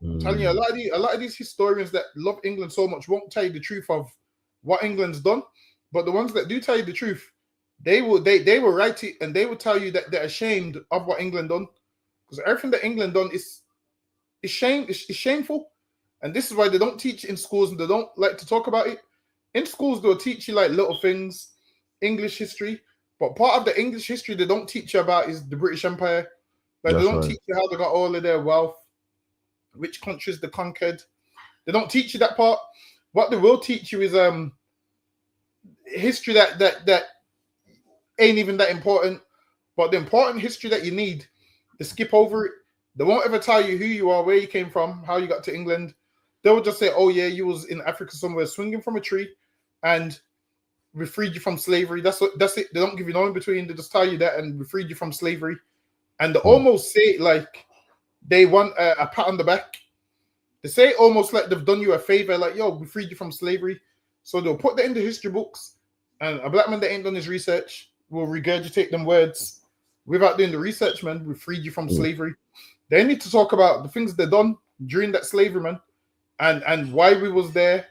Speaker 15: I'm telling you, a lot of these historians that love England so much won't tell you the truth of what England's done. But the ones that do tell you the truth, they will write it and they will tell you that they're ashamed of what England done. Because everything that England done is shameful. And this is why they don't teach in schools and they don't like to talk about it. In schools, they'll teach you like little things, English history. But part of the English history they don't teach you about is the British Empire. Like they don't teach you how they got all of their wealth, which countries they conquered. They don't teach you that part. What they will teach you is history that ain't even that important. But the important history that you need, they skip over it. They won't ever tell you who you are, where you came from, how you got to England. They will just say, oh yeah, you was in Africa somewhere swinging from a tree and we freed you from slavery. That's it. They don't give you no in between. They just tell you that and we freed you from slavery. And they almost say it like they want a pat on the back. They say it almost like they've done you a favor, like, yo, we freed you from slavery. So they'll put that in the history books, and a black man that ain't done his research will regurgitate them words without doing the research, man. We freed you from slavery. They need to talk about the things they've done during that slavery, man, and why we was there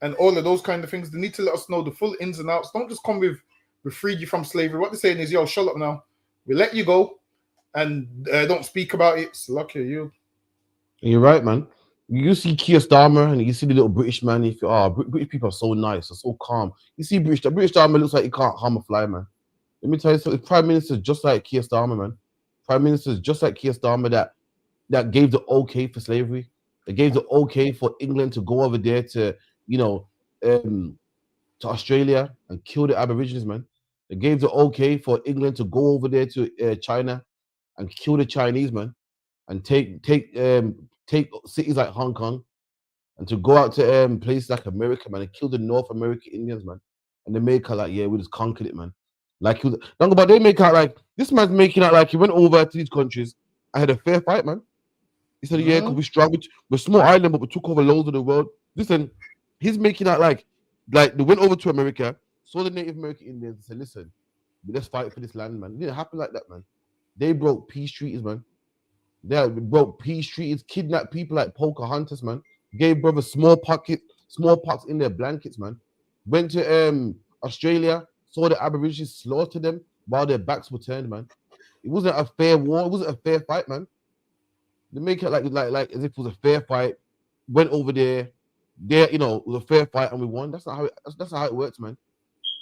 Speaker 15: and all of those kind of things. They need to let us know the full ins and outs. Don't just come with, we freed you from slavery. What they're saying is, yo, shut up now. We let you go and don't speak about it. It's lucky you.
Speaker 22: You're right, man. You see Keir Starmer and you see the little British man. If British people are so nice, they're so calm. You see the British Starmer looks like he can't harm a fly, man. Let me tell you something. Prime Minister just like Keir Starmer, man. Prime Minister just like Keir Starmer that gave the okay for slavery. They gave the okay for England to go over there to, to Australia and kill the Aborigines, man. They gave the okay for England to go over there to China and kill the Chinese, man. and take cities like Hong Kong, and to go out to places like America, man, and kill the North American Indians, man, and they make out like, yeah, we just conquered it, man. Like he was, but they make out like this man's making out like he went over to these countries and had a fair fight, man. He said, yeah, because we're strong, we're a small island, but we took over loads of the world. Listen, he's making out like they went over to America, saw the Native American Indians, and said, listen, let's fight for this land, man. It didn't happen like that, man. They broke peace treaties, man. They broke peace treaties, kidnapped people like Pocahontas, man. Gave brothers smallpox in their blankets, man. Went to Australia, saw the Aborigines, slaughtered them while their backs were turned, man. It wasn't a fair war. It wasn't a fair fight, man. They make it like as if it was a fair fight. Went over there, it was a fair fight and we won. That's not how it works, man.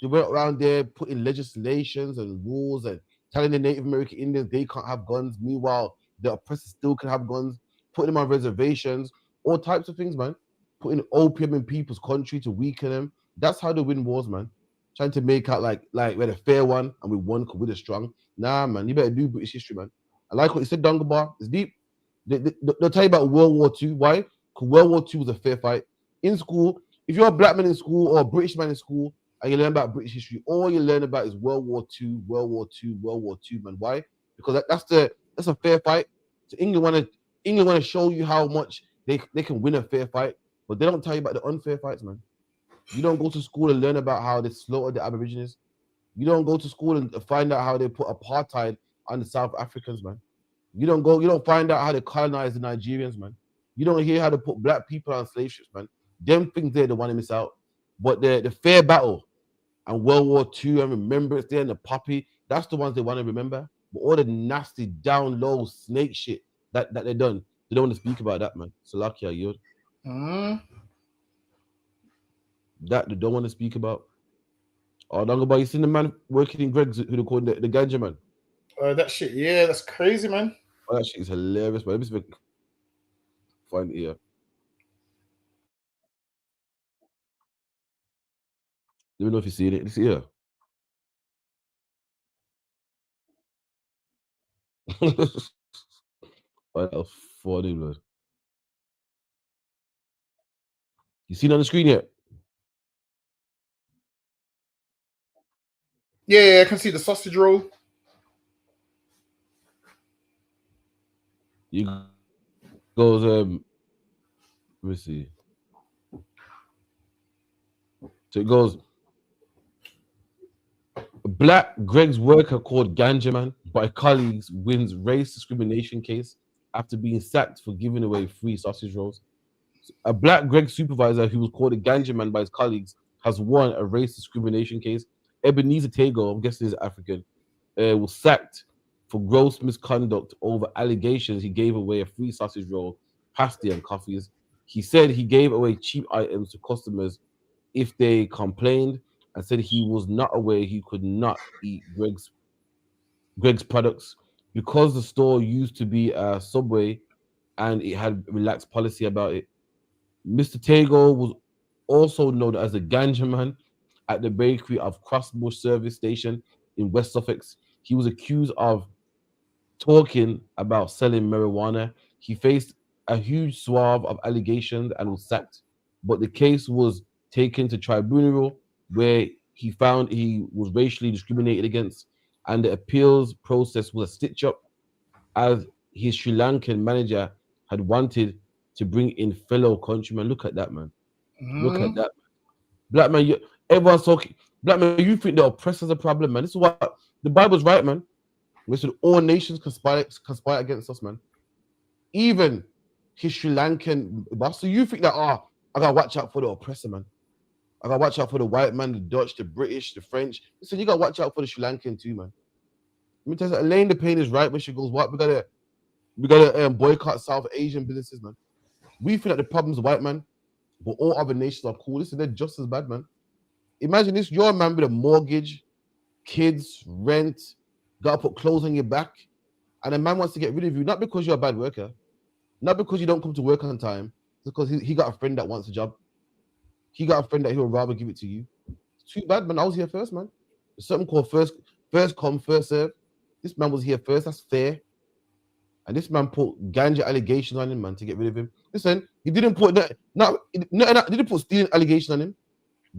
Speaker 22: They went around there putting legislations and rules and telling the Native American Indians they can't have guns. Meanwhile, the oppressors still can have guns. Putting them on reservations, all types of things, man. Putting opium in people's country to weaken them. That's how they win wars, man. Trying to make out like we had a fair one and we won because we're strong. Nah, man, you better do British history, man. I like what you said, Dungabar. It's deep. They'll tell you about World War II. Why? Because World War II was a fair fight. In school, if you're a black man in school or a British man in school and you learn about British history, all you learn about is World War II, World War II, World War II, man. Why? Because that's a fair fight. So England want to show you how much they can win a fair fight, but they don't tell you about the unfair fights, man. You don't go to school and learn about how they slaughtered the Aborigines. You don't go to school and find out how they put apartheid on the South Africans, man. You don't find out how they colonized the Nigerians, man. You don't hear how they put black people on slave ships, man. Them things they're the one to miss out. But the fair battle and World War II and Remembrance Day and the Poppy, that's the ones they want to remember. But all the nasty, down low snake shit that they done, they don't want to speak about that, man. Salakia, you. That they don't want to speak about. Oh, don't go by. You seen the man working in Greg's who they call the ganja man?
Speaker 15: That shit, yeah, that's crazy, man.
Speaker 22: Oh, that shit is hilarious, man. Let me find it here. Let me know if you see it. It's here. Oh, that was funny, man. You seen it on the screen yet?
Speaker 15: Yeah, I can see the sausage roll.
Speaker 22: You goes let me see. So it goes, Black Greg's worker called Ganja Man by colleagues wins race discrimination case after being sacked for giving away free sausage rolls. A Black Greg supervisor who was called a Ganja Man by his colleagues has won a race discrimination case. Ebenezer Tago, I'm guessing he's African, was sacked for gross misconduct over allegations he gave away a free sausage roll, pasty, and coffees. He said he gave away cheap items to customers if they complained, and said he was not aware he could not eat Greg's products because the store used to be a Subway and it had relaxed policy about it. Mr. Tago was also known as the Ganja Man at the bakery of Crossbush service station in West Sussex. He was accused of talking about selling marijuana. He faced a huge swath of allegations and was sacked, but the case was taken to tribunal where he found he was racially discriminated against, and the appeals process was a stitch up as his Sri Lankan manager had wanted to bring in fellow countrymen. Look at that, man. Look at that. Black man, everyone's talking. Black man, you think the oppressor's a problem, man. This is what the Bible's right, man. We said all nations conspire against us, man. Even his Sri Lankan boss. So you think that, I gotta watch out for the oppressor, man. I gotta watch out for the white man, the Dutch, the British, the French. Listen, you gotta watch out for the Sri Lankan too, man. Let me tell you, Elaine the Pain is right when she goes, what? We gotta boycott South Asian businesses, man. We feel like the problem's white man, but all other nations are cool. Listen, they're just as bad, man. Imagine this, you're a man with a mortgage, kids, rent, gotta put clothes on your back, and a man wants to get rid of you, not because you're a bad worker, not because you don't come to work on time, because he got a friend that wants a job. He got a friend that he would rather give it to you. It's too bad, man. I was here first, man. There's something called first come, first serve. This man was here first. That's fair. And this man put ganja allegations on him, man, to get rid of him. Listen, he didn't put didn't put stealing allegations on him.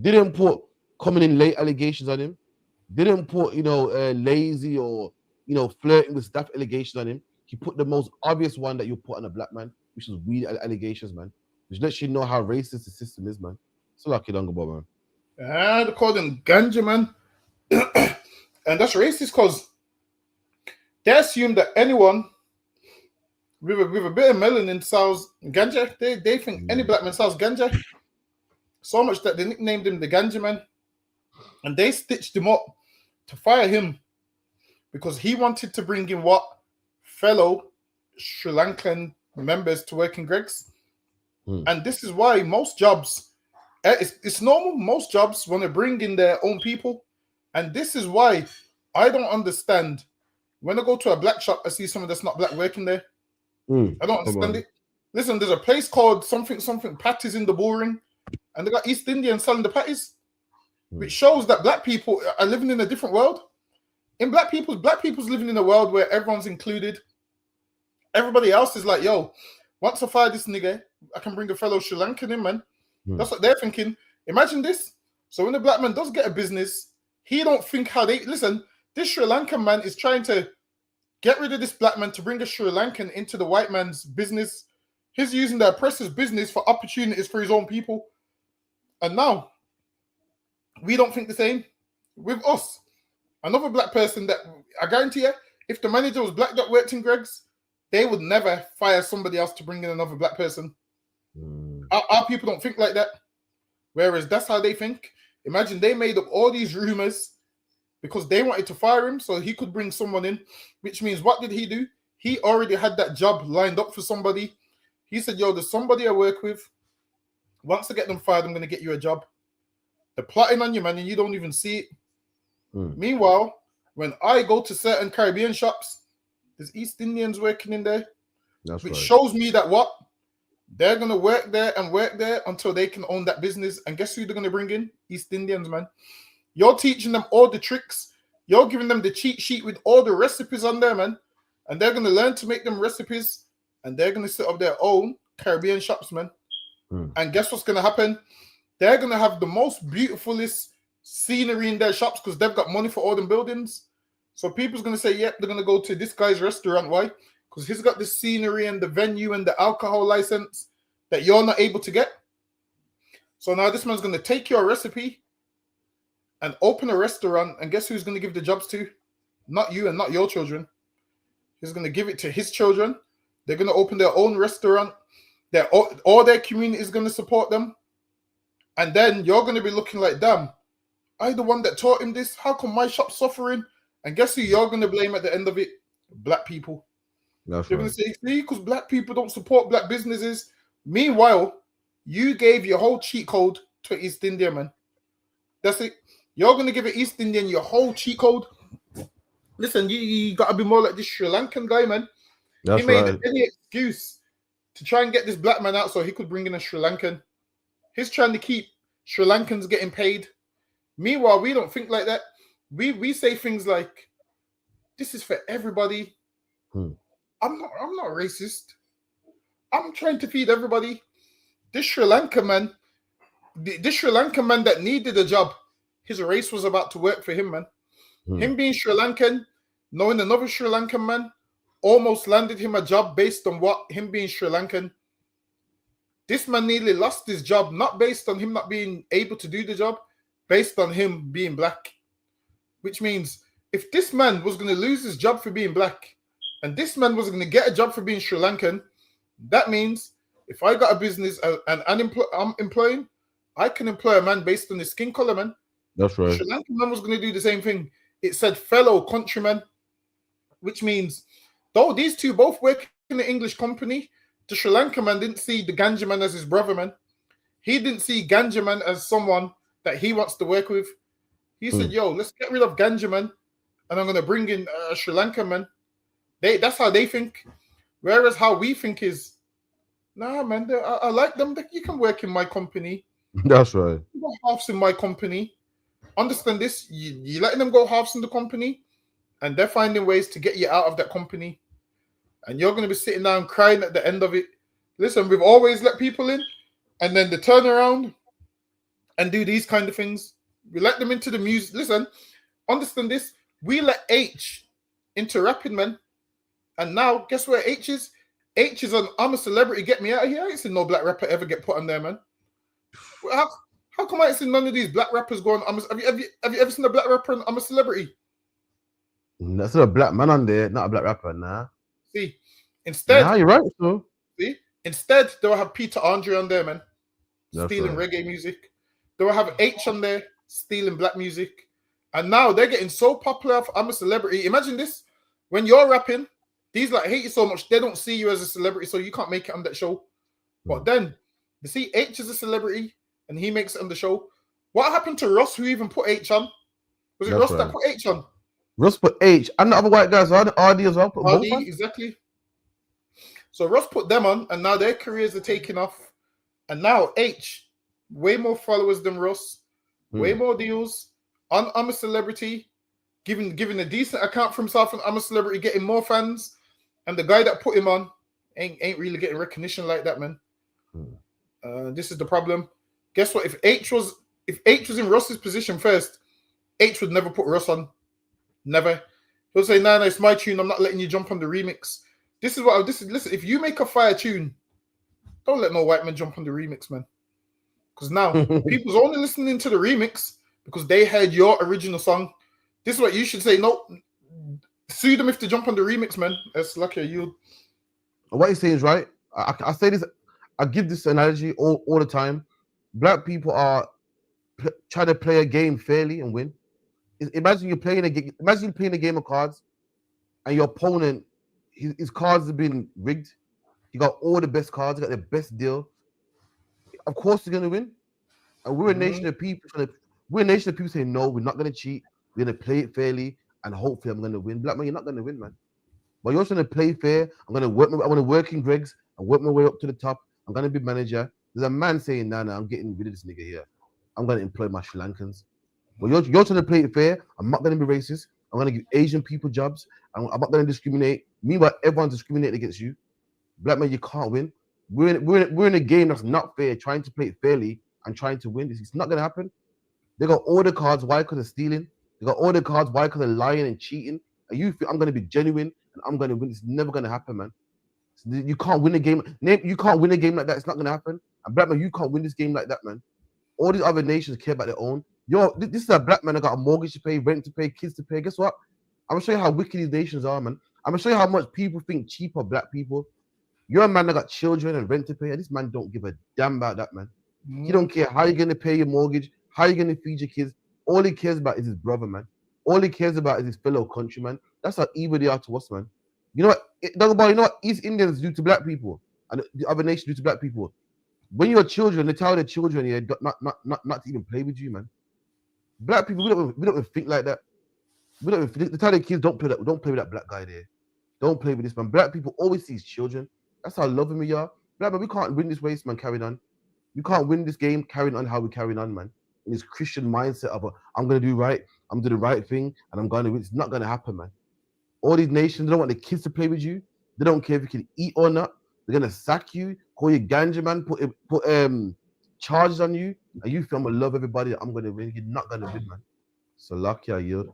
Speaker 22: Didn't put coming in late allegations on him. Didn't put, lazy or, flirting with staff allegations on him. He put the most obvious one that you put on a black man, which was weed allegations, man. Which lets you know how racist the system is, man. So lucky, Dungabo, man.
Speaker 15: They call him ganja, man. And that's racist because they assume that anyone with a bit of melanin sells ganja. They think any black man sells ganja. So much that they nicknamed him the Ganja Man. And they stitched him up to fire him because he wanted to bring in fellow Sri Lankan members to work in Greggs. And this is why most jobs, it's normal, most jobs want to bring in their own people. And this is why I don't understand when I go to a black shop, I see someone that's not black working there. I don't understand it. Listen, there's a place called something Patties in the Bullring, and they got East Indians selling the patties, which shows that black people are living in a different world. In black people's living in a world where everyone's included. Everybody else is like, yo, once I fire this nigga, I can bring a fellow Sri Lankan in, man. That's what they're thinking. Imagine this. So when the black man does get a business, he don't think how they listen. This Sri Lankan man is trying to get rid of this black man to bring a Sri Lankan into the white man's business. He's using the oppressor's business for opportunities for his own people. And now, we don't think the same with us. Another black person that, I guarantee you, if the manager was black that worked in Greggs, they would never fire somebody else to bring in another black person. Our people don't think like that. Whereas that's how they think. Imagine they made up all these rumors because they wanted to fire him so he could bring someone in, which means what did he do? He already had that job lined up for somebody. He said, yo, there's somebody I work with. Once I get them fired, I'm going to get you a job. They're plotting on you, man, and you don't even see it. Meanwhile, when I go to certain Caribbean shops, there's East Indians working in there, which shows me that what? They're going to work there until they can own that business. And guess who they're going to bring in? East Indians, man. You're teaching them all the tricks. You're giving them the cheat sheet with all the recipes on there, man. And they're going to learn to make them recipes. And they're going to set up their own Caribbean shops, man. And guess what's going to happen? They're going to have the most beautifulest scenery in their shops because they've got money for all them buildings. So people's going to say, yep, they're going to go to this guy's restaurant. Why? Because he's got the scenery and the venue and the alcohol license that you're not able to get. So now this man's going to take your recipe and open a restaurant. And guess who's going to give the jobs to? Not you and not your children. He's going to give it to his children. They're going to open their own restaurant. All their community is going to support them. And then you're going to be looking like, damn, I the one that taught him this? How come my shop's suffering? And guess who you're going to blame at the end of it? Black people.
Speaker 22: That's
Speaker 15: You're going to say, see, because black people don't support black businesses. Meanwhile, you gave your whole cheat code to East India, man. That's it. You're going to give an East Indian your whole cheat code. Listen, you got to be more like this Sri Lankan guy, man.
Speaker 22: That's
Speaker 15: he made
Speaker 22: right.
Speaker 15: any excuse to try and get this black man out so he could bring in a Sri Lankan. He's trying to keep Sri Lankans getting paid. Meanwhile, we don't think like that. We say things like, this is for everybody. I'm not racist. I'm trying to feed everybody. This Sri Lankan man, this Sri Lankan man that needed a job, his race was about to work for him, man. Him being Sri Lankan, knowing another Sri Lankan man, almost landed him a job based on what? Him being Sri Lankan. This man nearly lost his job, not based on him not being able to do the job, based on him being black. Which means if this man was going to lose his job for being black, and this man was going to get a job for being Sri Lankan, that means if I got a business and I'm employing, I can employ a man based on his skin color, man.
Speaker 22: That's right.
Speaker 15: Sri Lankan man was going to do the same thing. It said fellow countrymen, which means though these two both work in an English company, the Sri Lankan man didn't see the Ganja man as his brother, man. He didn't see Ganja man as someone that he wants to work with. He said, yo, let's get rid of Ganja man, and I'm going to bring in a Sri Lankan man. That's how they think. Whereas how we think is, nah, man, I like them. You can work in my company.
Speaker 22: That's right.
Speaker 15: You go halves in my company. Understand this? You're letting them go halves in the company, and they're finding ways to get you out of that company. and you're going to be sitting down crying at the end of it. Listen, we've always let people in, and then they turn around and do these kind of things. We let them into the music. Listen, understand this. We let H into rapping, man. And now, guess where H is? H is on I'm a Celebrity, Get Me Out of Here. I ain't seen no black rapper ever get put on there, man. How come I ain't seen none of these black rappers going? Have you ever seen a black rapper on I'm a Celebrity?
Speaker 22: That's not a black man on there, not a black rapper, nah.
Speaker 15: See, instead,
Speaker 22: nah, you're right, so.
Speaker 15: See, instead they'll have Peter Andre on there, man,
Speaker 22: That's
Speaker 15: stealing
Speaker 22: right.
Speaker 15: reggae music. They'll have H on there, stealing black music. And now they're getting so popular for I'm a Celebrity. Imagine this: when you're rapping, these like hate you so much, they don't see you as a celebrity, so you can't make it on that show. But then they see H as a celebrity and he makes it on the show. What happened to Ross, who even put H on? Was it
Speaker 22: That's
Speaker 15: Ross
Speaker 22: right.
Speaker 15: that put H on?
Speaker 22: Russ put H, and the other white guys, RD as well. Put both
Speaker 15: RD,
Speaker 22: on.
Speaker 15: exactly. So Ross put them on, and now their careers are taking off. And now H, way more followers than Ross, way more deals. On I'm a Celebrity, giving a decent account for himself, and I'm a Celebrity, getting more fans. And the guy that put him on ain't really getting recognition like that, man. This is the problem. Guess what? If H was in Ross's position first, H would never put Ross on. Never. He'll say, "No, it's my tune. I'm not letting you jump on the remix." Listen, if you make a fire tune, don't let no white man jump on the remix, man. Because now people's only listening to the remix because they heard your original song. This is what you should say. No, sue them if they jump on the remix, man. That's lucky you.
Speaker 22: What he's saying is right. I say this. I give this analogy all the time. Black people are trying to play a game fairly and win. Imagine you're playing a game. Imagine you're playing a game of cards, and your opponent, his cards have been rigged. He got all the best cards. He got the best deal. Of course, they're gonna win. And we're a nation of people. We're a nation of people saying no. We're not gonna cheat. We're gonna play it fairly, and hopefully, I'm gonna win. Black man, you're not gonna win, man. But you're trying to play fair. I'm gonna work in Greg's and work my way up to the top. I'm gonna be manager. There's a man saying, "Nah, I'm getting rid of this nigga here. I'm gonna employ my Sri Lankans." But you're trying to play it fair. I'm not going to be racist. I'm going to give Asian people jobs. I'm not going to discriminate. Meanwhile, everyone's discriminating against you. Black man, you can't win. We're in a game that's not fair, trying to play it fairly and trying to win. It's not going to happen. They got all the cards. Why? Because of stealing. They got all the cards. Why? Because of lying and cheating. And you feel I'm going to be genuine and I'm going to win. It's never going to happen, man. You can't win a game. You can't win a game like that. It's not going to happen. And black man, you can't win this game like that, man. All these other nations care about their own. This is a black man that got a mortgage to pay, rent to pay, kids to pay. Guess what? I'm gonna show you how wicked these nations are, man. I'm gonna show you how much people think cheap of black people. You're a man that got children and rent to pay, and this man don't give a damn about that, man. He don't care how you're gonna pay your mortgage, how you're gonna feed your kids. All he cares about is his brother, man. All he cares about is his fellow countryman. That's how evil they are to us, man. You know what? You know what East Indians do to black people and the other nations do to black people. When you're children, they tell their children, yeah, not to even play with you, man. Black people, we don't even think like that. They tell their kids, don't play with that black guy there. Don't play with this man. Black people always see his children. That's how loving we are. Black man, we can't win this race, man. Carrying on, we can't win this game. Carrying on how we carrying on, man. In this Christian mindset of I'm gonna do right, I'm gonna do the right thing, and I'm gonna win. It's not gonna happen, man. All these nations, they don't want the kids to play with you. They don't care if you can eat or not. They're gonna sack you, call you ganja man, put charges on you, and you feel I'm gonna love everybody. I'm gonna win. You're not gonna win, man. So lucky I yield.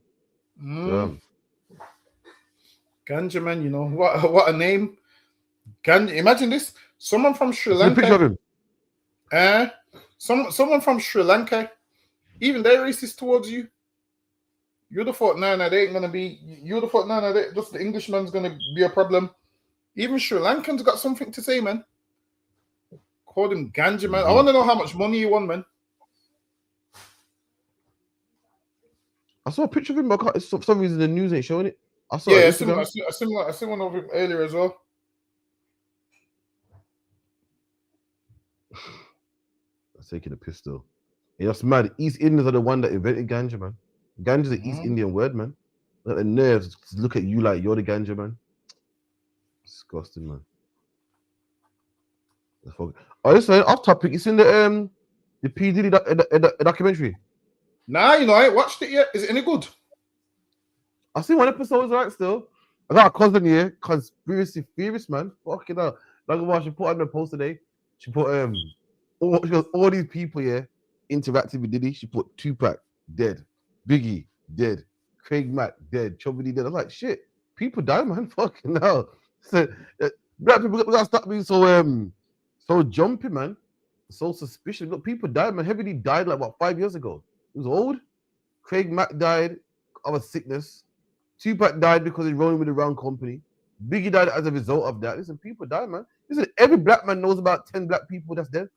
Speaker 15: Ganja man, you know what a name. Ganja. Imagine this: someone from Sri Lanka.
Speaker 22: Picture of him.
Speaker 15: Someone from Sri Lanka. Even they're racist towards you. You'd have thought, no, they ain't gonna be. You'd have thought, no, just the Englishman's gonna be a problem. Even Sri Lankans got something to say, man. Called him ganja, man. I want to know how much money he won, man.
Speaker 22: I saw a picture of him, but for some reason the news ain't showing it. I saw
Speaker 15: Yeah,
Speaker 22: it.
Speaker 15: I seen one of him earlier as well.
Speaker 22: That's taking a pistol. Yeah, that's mad. East Indians are the one that invented ganja, man. Ganja's an East Indian word, man. Like the nerves to look at you like you're the ganja, man. Disgusting, man. Oh, listen, off topic. It's in the P. Diddy documentary.
Speaker 15: Nah, I ain't watched it yet. Is it any good?
Speaker 22: I seen one episode, right? Still, I got a cousin here, conspiracy theorist, man. Fucking hell. Like what she put on the post today. She put all these people here interacting with Diddy. She put Tupac dead, Biggie dead, Craig Mack dead, Chubby D dead. I was like, shit, people die, man. Fucking hell. So, black people gotta stop being so jumpy, man. So suspicious. Look, people died, man. Heavily died like what 5 years ago. He was old. Craig Mack died of a sickness. Tupac died because he's rolling with the wrong company. Biggie died as a result of that. Listen, people die, man. Listen, every black man knows about 10 black people that's dead.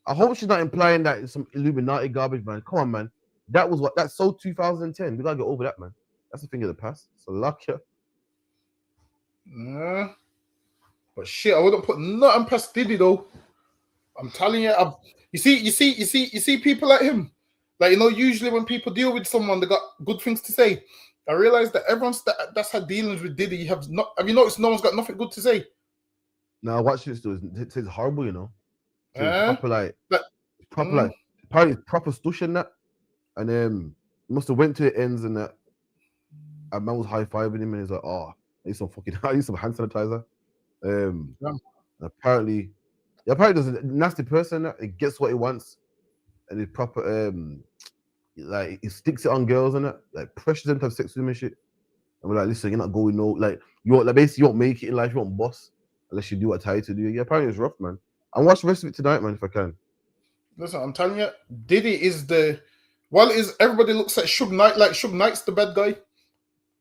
Speaker 22: I hope she's not implying that it's some Illuminati garbage, man. Come on, man. That's so 2010. We gotta get over that, man. That's a thing of the past. So luck ya.
Speaker 15: Nah. But shit, I wouldn't put nothing past Diddy though. I'm telling you, you see people like him. Like, you know, usually when people deal with someone, they got good things to say. I realize that everyone's that's had dealings with Diddy. Have you noticed no one's got nothing good to say?
Speaker 22: Now watch this though. It's horrible, you know. Proper apparently it's proper stush and that. And must have went to the ends and that. A man was high-fiving him and he's like, oh, I need some hand sanitizer. Apparently there's a nasty person that it gets what he wants, and it's proper like he sticks it on girls and that, like pressures them to have sex with him and shit. And we're like, listen, you're not going basically you won't make it in life, you won't boss unless you do what I tell you to do. Yeah, apparently it's rough, man. And watch the rest of it tonight, man, if I can. Listen, I'm telling you, Diddy is everybody looks at Suge Knight like Suge Knight's the bad guy.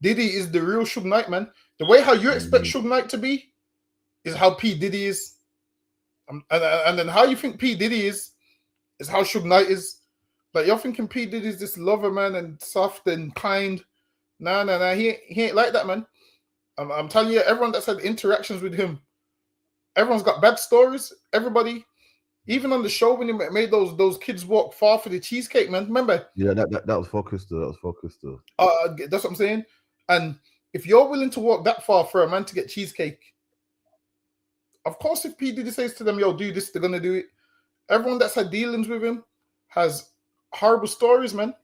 Speaker 22: Diddy is the real Suge Knight, man. The way how you expect Suge Knight to be is how P. Diddy is. And then how you think P. Diddy is how Suge Knight is. Like, you're thinking P. Diddy is this lover, man, and soft and kind. Nah. He ain't like that, man. I'm telling you, everyone that's had interactions with him, everyone's got bad stories. Everybody, even on the show when he made those kids walk far for the cheesecake, man. Remember? Yeah, that was focused though.
Speaker 15: That's what I'm saying. And if you're willing to walk that far for a man to get cheesecake, of course, if P. Diddy says to them, yo, do this, they're gonna do it. Everyone that's had dealings with him has horrible stories, man.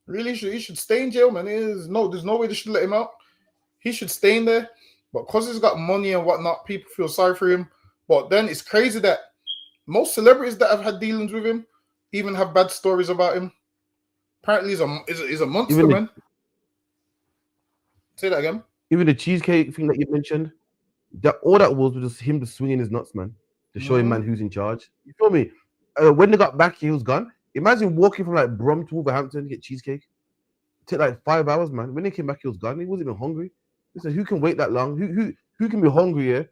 Speaker 15: Really, he should stay in jail, man. There's no way they should let him out. He should stay in there. But because he's got money and whatnot, people feel sorry for him. But then it's crazy that most celebrities that have had dealings with him even have bad stories about him. Apparently, he's a monster, man. Say that again.
Speaker 22: Even the cheesecake thing that you mentioned, all that was just him just swinging his nuts, man, to show him, man, who's in charge. You feel me? When they got back, he was gone. Imagine walking from like Brum to Wolverhampton to get cheesecake. It took like 5 hours, man. When they came back, he was gone. He wasn't even hungry. Listen, who can wait that long? Who can be hungry here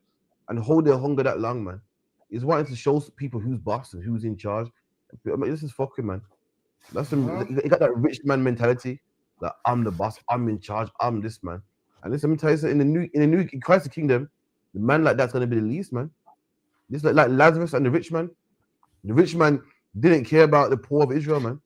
Speaker 22: and hold their hunger that long, man? He's wanting to show people who's boss and who's in charge. I mean, this is fucking, man. That's he got that rich man mentality. Like, I'm the boss, I'm in charge, I'm this, man. And listen, let me tell you something, in Christ's Kingdom, the man like that's gonna be the least, man. This like Lazarus and the rich man. The rich man didn't care about the poor of Israel, man.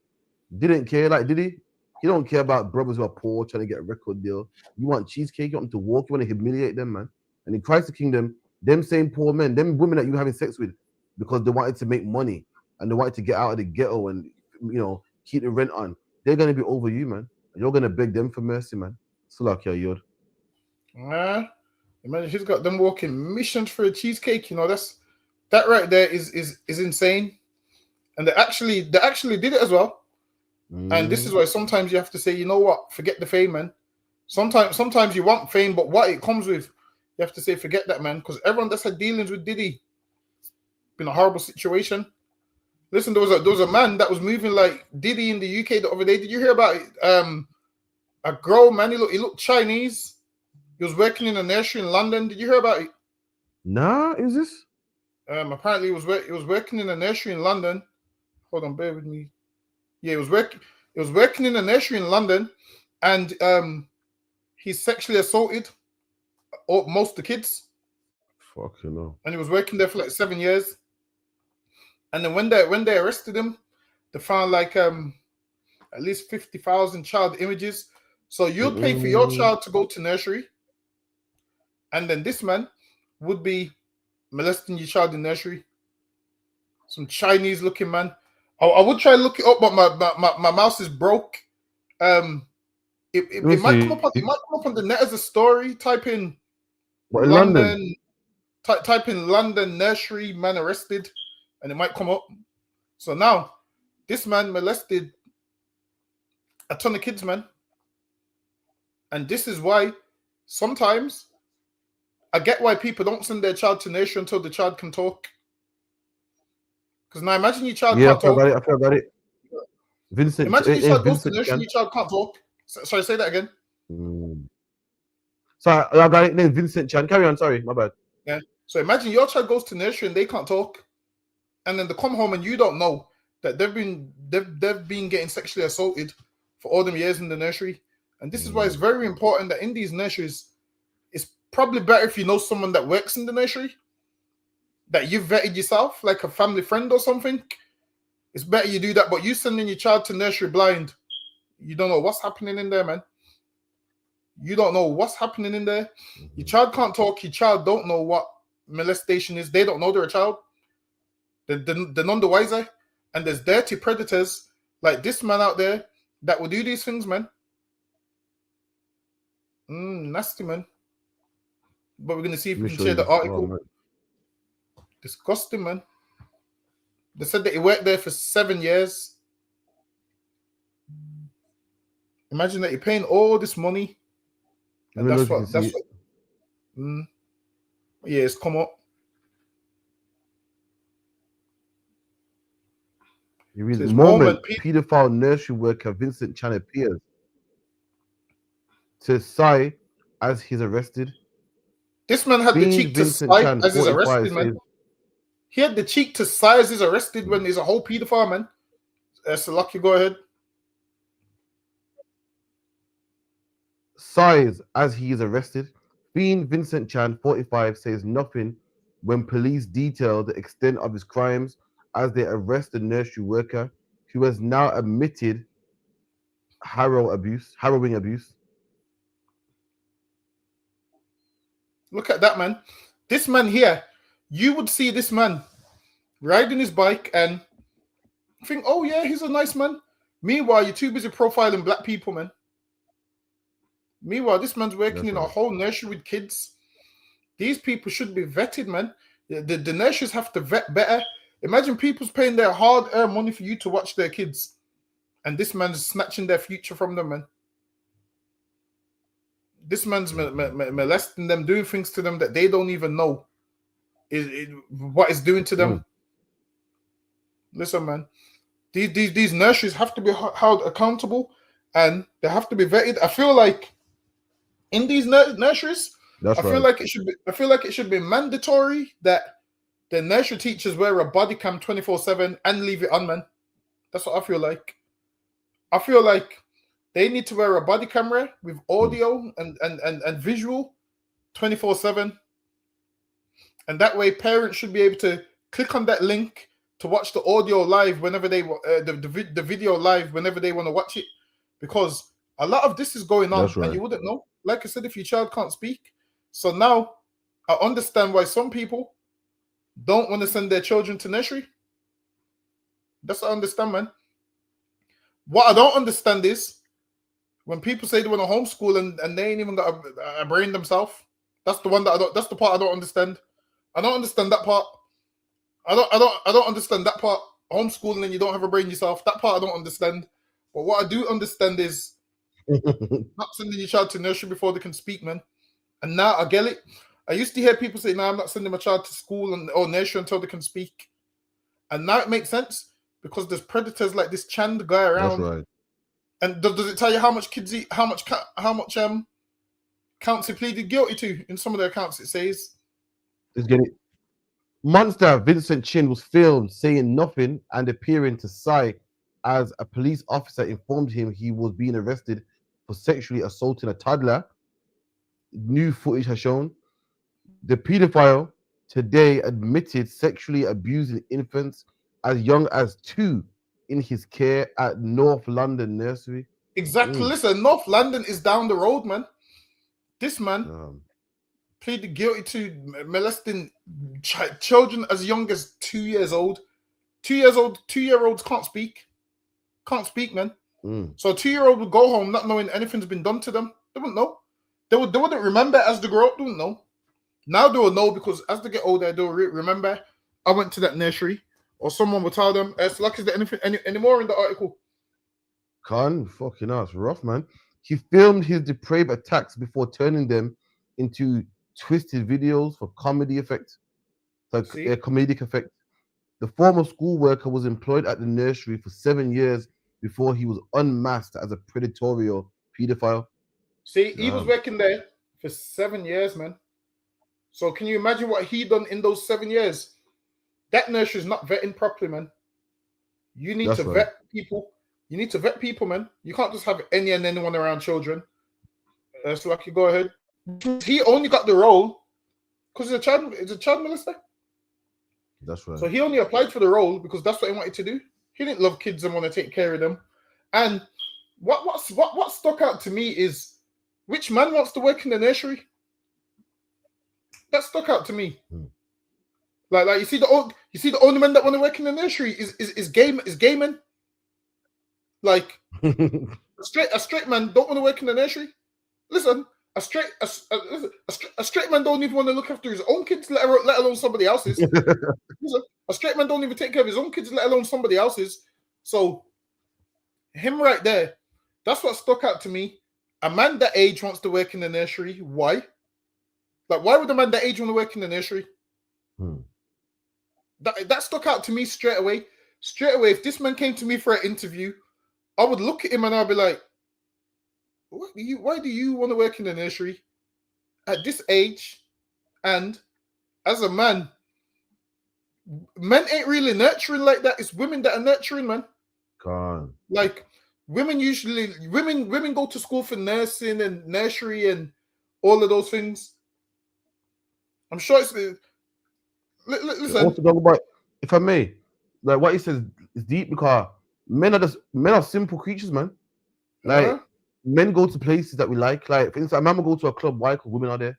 Speaker 22: Didn't care, like, did he? He don't care about brothers who are poor trying to get a record deal. You want cheesecake, you want them to walk, you want to humiliate them, man. And in Christ's Kingdom, them same poor men, them women that you were having sex with because they wanted to make money and they wanted to get out of the ghetto and, you know, keep the rent on, they're going to be over you, man. And you're going to beg them for mercy, man. So like your yod.
Speaker 15: Imagine he's got them walking missions for a cheesecake, you know, that right there is insane. And they actually did it as well. And this is why sometimes you have to say, you know what, forget the fame, man. Sometimes you want fame, but what it comes with, you have to say, forget that, man. Because everyone that's had dealings with Diddy, been a horrible situation. Listen, there was a man that was moving like Diddy in the UK the other day. Did you hear about it? A girl, man, he looked Chinese. He was working in a nursery in London. Did you hear about it?
Speaker 22: Nah, is this?
Speaker 15: Apparently, he was working in a nursery in London. Hold on, bear with me. Yeah, he was working in a nursery in London, and he sexually assaulted most of the kids.
Speaker 22: Fucking hell.
Speaker 15: And he was working there for like 7 years. And then when they arrested him, they found like at least 50,000 child images. So you'd pay for your child to go to nursery, and then this man would be molesting your child in nursery. Some Chinese looking man. I would try to look it up, but my mouse is broke.
Speaker 22: Let me
Speaker 15: It might
Speaker 22: see.
Speaker 15: come up on the net as a story. Type in
Speaker 22: What, in London?
Speaker 15: Type in London nursery man arrested, and it might come up. So now, this man molested a ton of kids, man. And this is why sometimes I get why people don't send their child to nursery until the child can talk. Because now imagine your child can't talk.
Speaker 22: I feel about it. Vincent,
Speaker 15: Imagine your child goes to
Speaker 22: Vincent
Speaker 15: nursery and your child can't talk. Sorry, say that again.
Speaker 22: Sorry, I got it named Vincent Chan. Carry on, sorry, my bad.
Speaker 15: Yeah. So imagine your child goes to nursery and they can't talk. And then they come home and you don't know that they've been getting sexually assaulted for all them years in the nursery. And this is why it's very important that in these nurseries, it's probably better if you know someone that works in the nursery, that you've vetted yourself, like a family friend or something. It's better you do that. But you sending your child to nursery blind, you don't know what's happening in there, man. You don't know what's happening in there. Your child can't talk. Your child don't know what molestation is. They don't know they're a child. They're none the wiser. And there's dirty predators like this man out there that will do these things, man. Nasty, man. But we're going to see if we can share the article. Disgusting, man. They said that he worked there for 7 years. Imagine that you're paying all this money. And that's what. Yeah, it's come up.
Speaker 22: You read the moment paedophile nursery worker Vincent Chan appears to sigh as he's arrested.
Speaker 15: This man had the cheek to sigh as he's arrested, man. He had the cheek to sigh as he's arrested when he's a whole paedophile, man. So lucky, go ahead.
Speaker 22: Sighs as he is arrested. Fiend Vincent Chan, 45, says nothing when police detail the extent of his crimes as they arrest the nursery worker who has now admitted harrowing abuse.
Speaker 15: Look at that, man. This man here, you would see this man riding his bike and think, oh yeah, he's a nice man. Meanwhile, you're too busy profiling black people, man. Meanwhile, this man's working in a whole nursery with kids. These people should be vetted, man. The nurseries have to vet better. Imagine people's paying their hard-earned money for you to watch their kids. And this man's snatching their future from them, man. This man's molesting them, doing things to them that they don't even know what it's doing to them. Listen, man. These nurseries have to be held accountable and they have to be vetted. I feel like in these nurseries, I feel like it should be mandatory that the nursery teachers wear a body cam 24/7 and leave it on, man. That's what I feel like. I feel like they need to wear a body camera with audio and visual 24/7. And that way parents should be able to click on that link to watch the audio live whenever they the video live whenever they want to watch it. Because a lot of this is going on and you wouldn't know. Like I said, if your child can't speak. So now I understand why some people don't want to send their children to nursery. That's what I understand, man. What I don't understand is when people say they want to homeschool and they ain't even got a brain themselves. That's the one that that's the part I don't understand. I don't understand that part. I don't understand that part. Homeschooling and you don't have a brain yourself. That part I don't understand. But what I do understand is not sending your child to nursery before they can speak, man. And now I get it. I used to hear people say, "No, I'm not sending my child to school or nursery until they can speak." And now it makes sense because there's predators like this Chan guy around.
Speaker 22: That's right.
Speaker 15: And does it tell you how much kids eat, how much counts he pleaded guilty to? In some of their accounts, it says.
Speaker 22: Let's get it. Monster Vincent Chin was filmed saying nothing and appearing to sigh as a police officer informed him he was being arrested for sexually assaulting a toddler. New footage has shown the paedophile today admitted sexually abusing infants as young as 2 in his care at North London Nursery.
Speaker 15: Exactly. Listen, North London is down the road, man. This man pleaded guilty to molesting children as young as 2 years old. 2 year olds can't speak. Can't speak, man. So a 2-year-old would go home not knowing anything's been done to them. They wouldn't know. They wouldn't remember as they grow up. They wouldn't know. Now they will know because as they get older, they'll remember. I went to that nursery, or someone will tell them. It's like, is there anything any more in the article?
Speaker 22: Fucking hell, it's rough, man. He filmed his depraved attacks before turning them into twisted videos for comedy effect, like a comedic effect. The former school worker was employed at the nursery for 7 years before he was unmasked as a predatory pedophile.
Speaker 15: See, he was working there for 7 years, man. So can you imagine what he done in those 7 years? That nursery is not vetting properly, man. You need to vet people. You need to vet people, man. You can't just have any and anyone around children. So like, you go ahead. He only got the role because it's a child molester.
Speaker 22: That's right.
Speaker 15: So he only applied for the role because that's what he wanted to do. He didn't love kids and want to take care of them. And what stuck out to me is which man wants to work in the nursery? That stuck out to me. Like you see the only men that want to work in the nursery is gay men. Like a straight man don't want to work in the nursery. Listen, a straight man don't even want to look after his own kids, let alone somebody else's. Listen, a straight man don't even take care of his own kids, let alone somebody else's. So him right there, that's what stuck out to me. A man that age wants to work in the nursery. Why? Like, why would a man that age want to work in the nursery? That stuck out to me straight away. Straight away, if this man came to me for an interview, I would look at him and I'd be like, why do you want to work in the nursery at this age? And as a man, men ain't really nurturing like that. It's women that are nurturing, man. Like women go to school for nursing and nursery and all of those things. I'm sure it's listen.
Speaker 22: Also talk about, if I may, like what he says is deep because men are simple creatures, man. Like men go to places that we like. Like for instance, I remember go to a club. Why? Because women are there.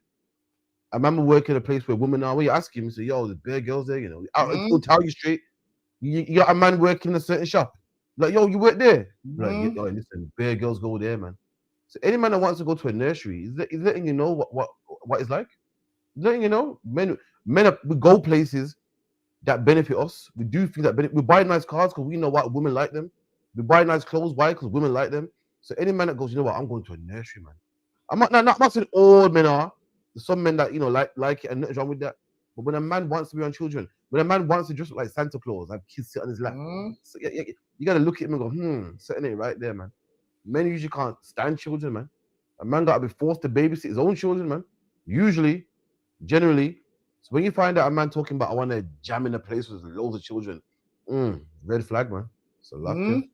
Speaker 22: I remember working in a place where women are. Where you ask him, you say, "Yo, there's bare girls there." You know, I'll tell you straight. You got a man working in a certain shop. Like, yo, you work there. Like, yo, listen, bare girls go there, man. So any man that wants to go to a nursery is letting you know what it's like. Letting you know, men we go places that benefit us. We do things that benefit. We buy nice cars because we know what women like them. We buy nice clothes. Why? Because women like them. So any man that goes, you know what, I'm going to a nursery, man. I'm not saying all men are. There's some men that, you know, like it and nothing's wrong with that. But when a man wants to be on children, when a man wants to dress like Santa Claus, have kids sit on his lap, so you got to look at him and go, something ain't right there, man. Men usually can't stand children, man. A man got to be forced to babysit his own children, man. Usually, generally. So when you find out a man talking about, I want to jam in a place with loads of children, red flag, man. So lucky.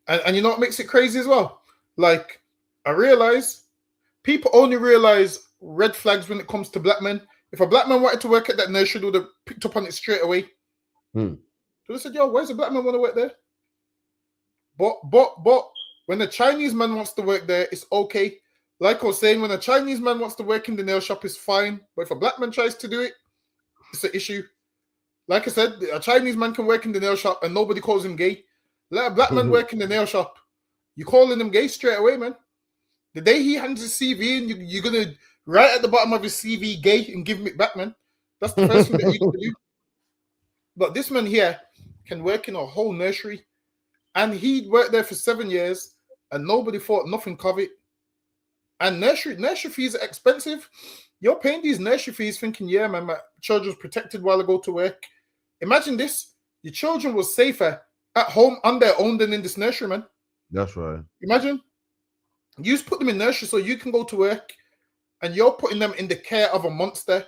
Speaker 15: And you know what makes it crazy as well? Like, I realize people only realize red flags when it comes to black men. If a black man wanted to work at that nursery, they would have picked up on it straight away. So they said, yo, where's the black man want to work there? But when a Chinese man wants to work there, it's okay. Like I was saying, when a Chinese man wants to work in the nail shop, it's fine. But if a black man tries to do it, it's an issue. Like I said, a Chinese man can work in the nail shop and nobody calls him gay. Let a black man work in the nail shop. You're calling him gay straight away, man. The day he hands his CV in, you're going to write at the bottom of his CV gay and give him it back, man. That's the first thing that you can do. But this man here can work in a whole nursery. And he worked there for 7 years and nobody thought nothing of it. And nursery fees are expensive. You're paying these nursery fees thinking, yeah, man, my children's protected while I go to work. Imagine this. Your children were safer at home on their own than in this nursery, man.
Speaker 22: That's right.
Speaker 15: Imagine. You just put them in nursery so you can go to work and you're putting them in the care of a monster.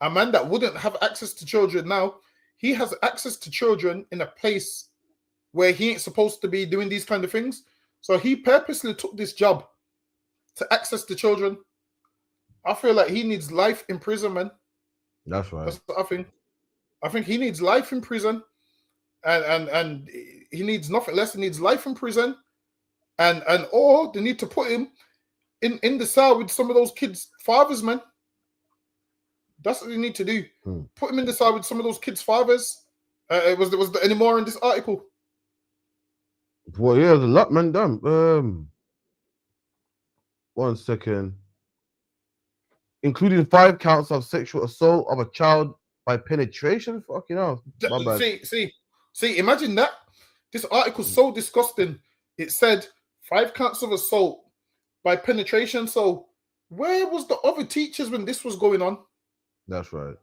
Speaker 15: A man that wouldn't have access to children now, he has access to children in a place where he ain't supposed to be doing these kind of things. So he purposely took this job to access the children. I feel like he needs life in prison, man.
Speaker 22: That's right.
Speaker 15: That's what I think. I think he needs life in prison, and he needs nothing less. He needs life in prison, and or they need to put him in the cell with some of those kids' fathers, man. That's what they need to do. Put him in the cell with some of those kids' fathers. Was there any more in this article?
Speaker 22: Well, yeah, there's a lot, man. Damn. 1 second. Including 5 counts of sexual assault of a child by penetration. Fucking hell. My bad.
Speaker 15: See, imagine that. This article's so disgusting. It said 5 counts of assault by penetration. So where was the other teachers when this was going on?
Speaker 22: That's right.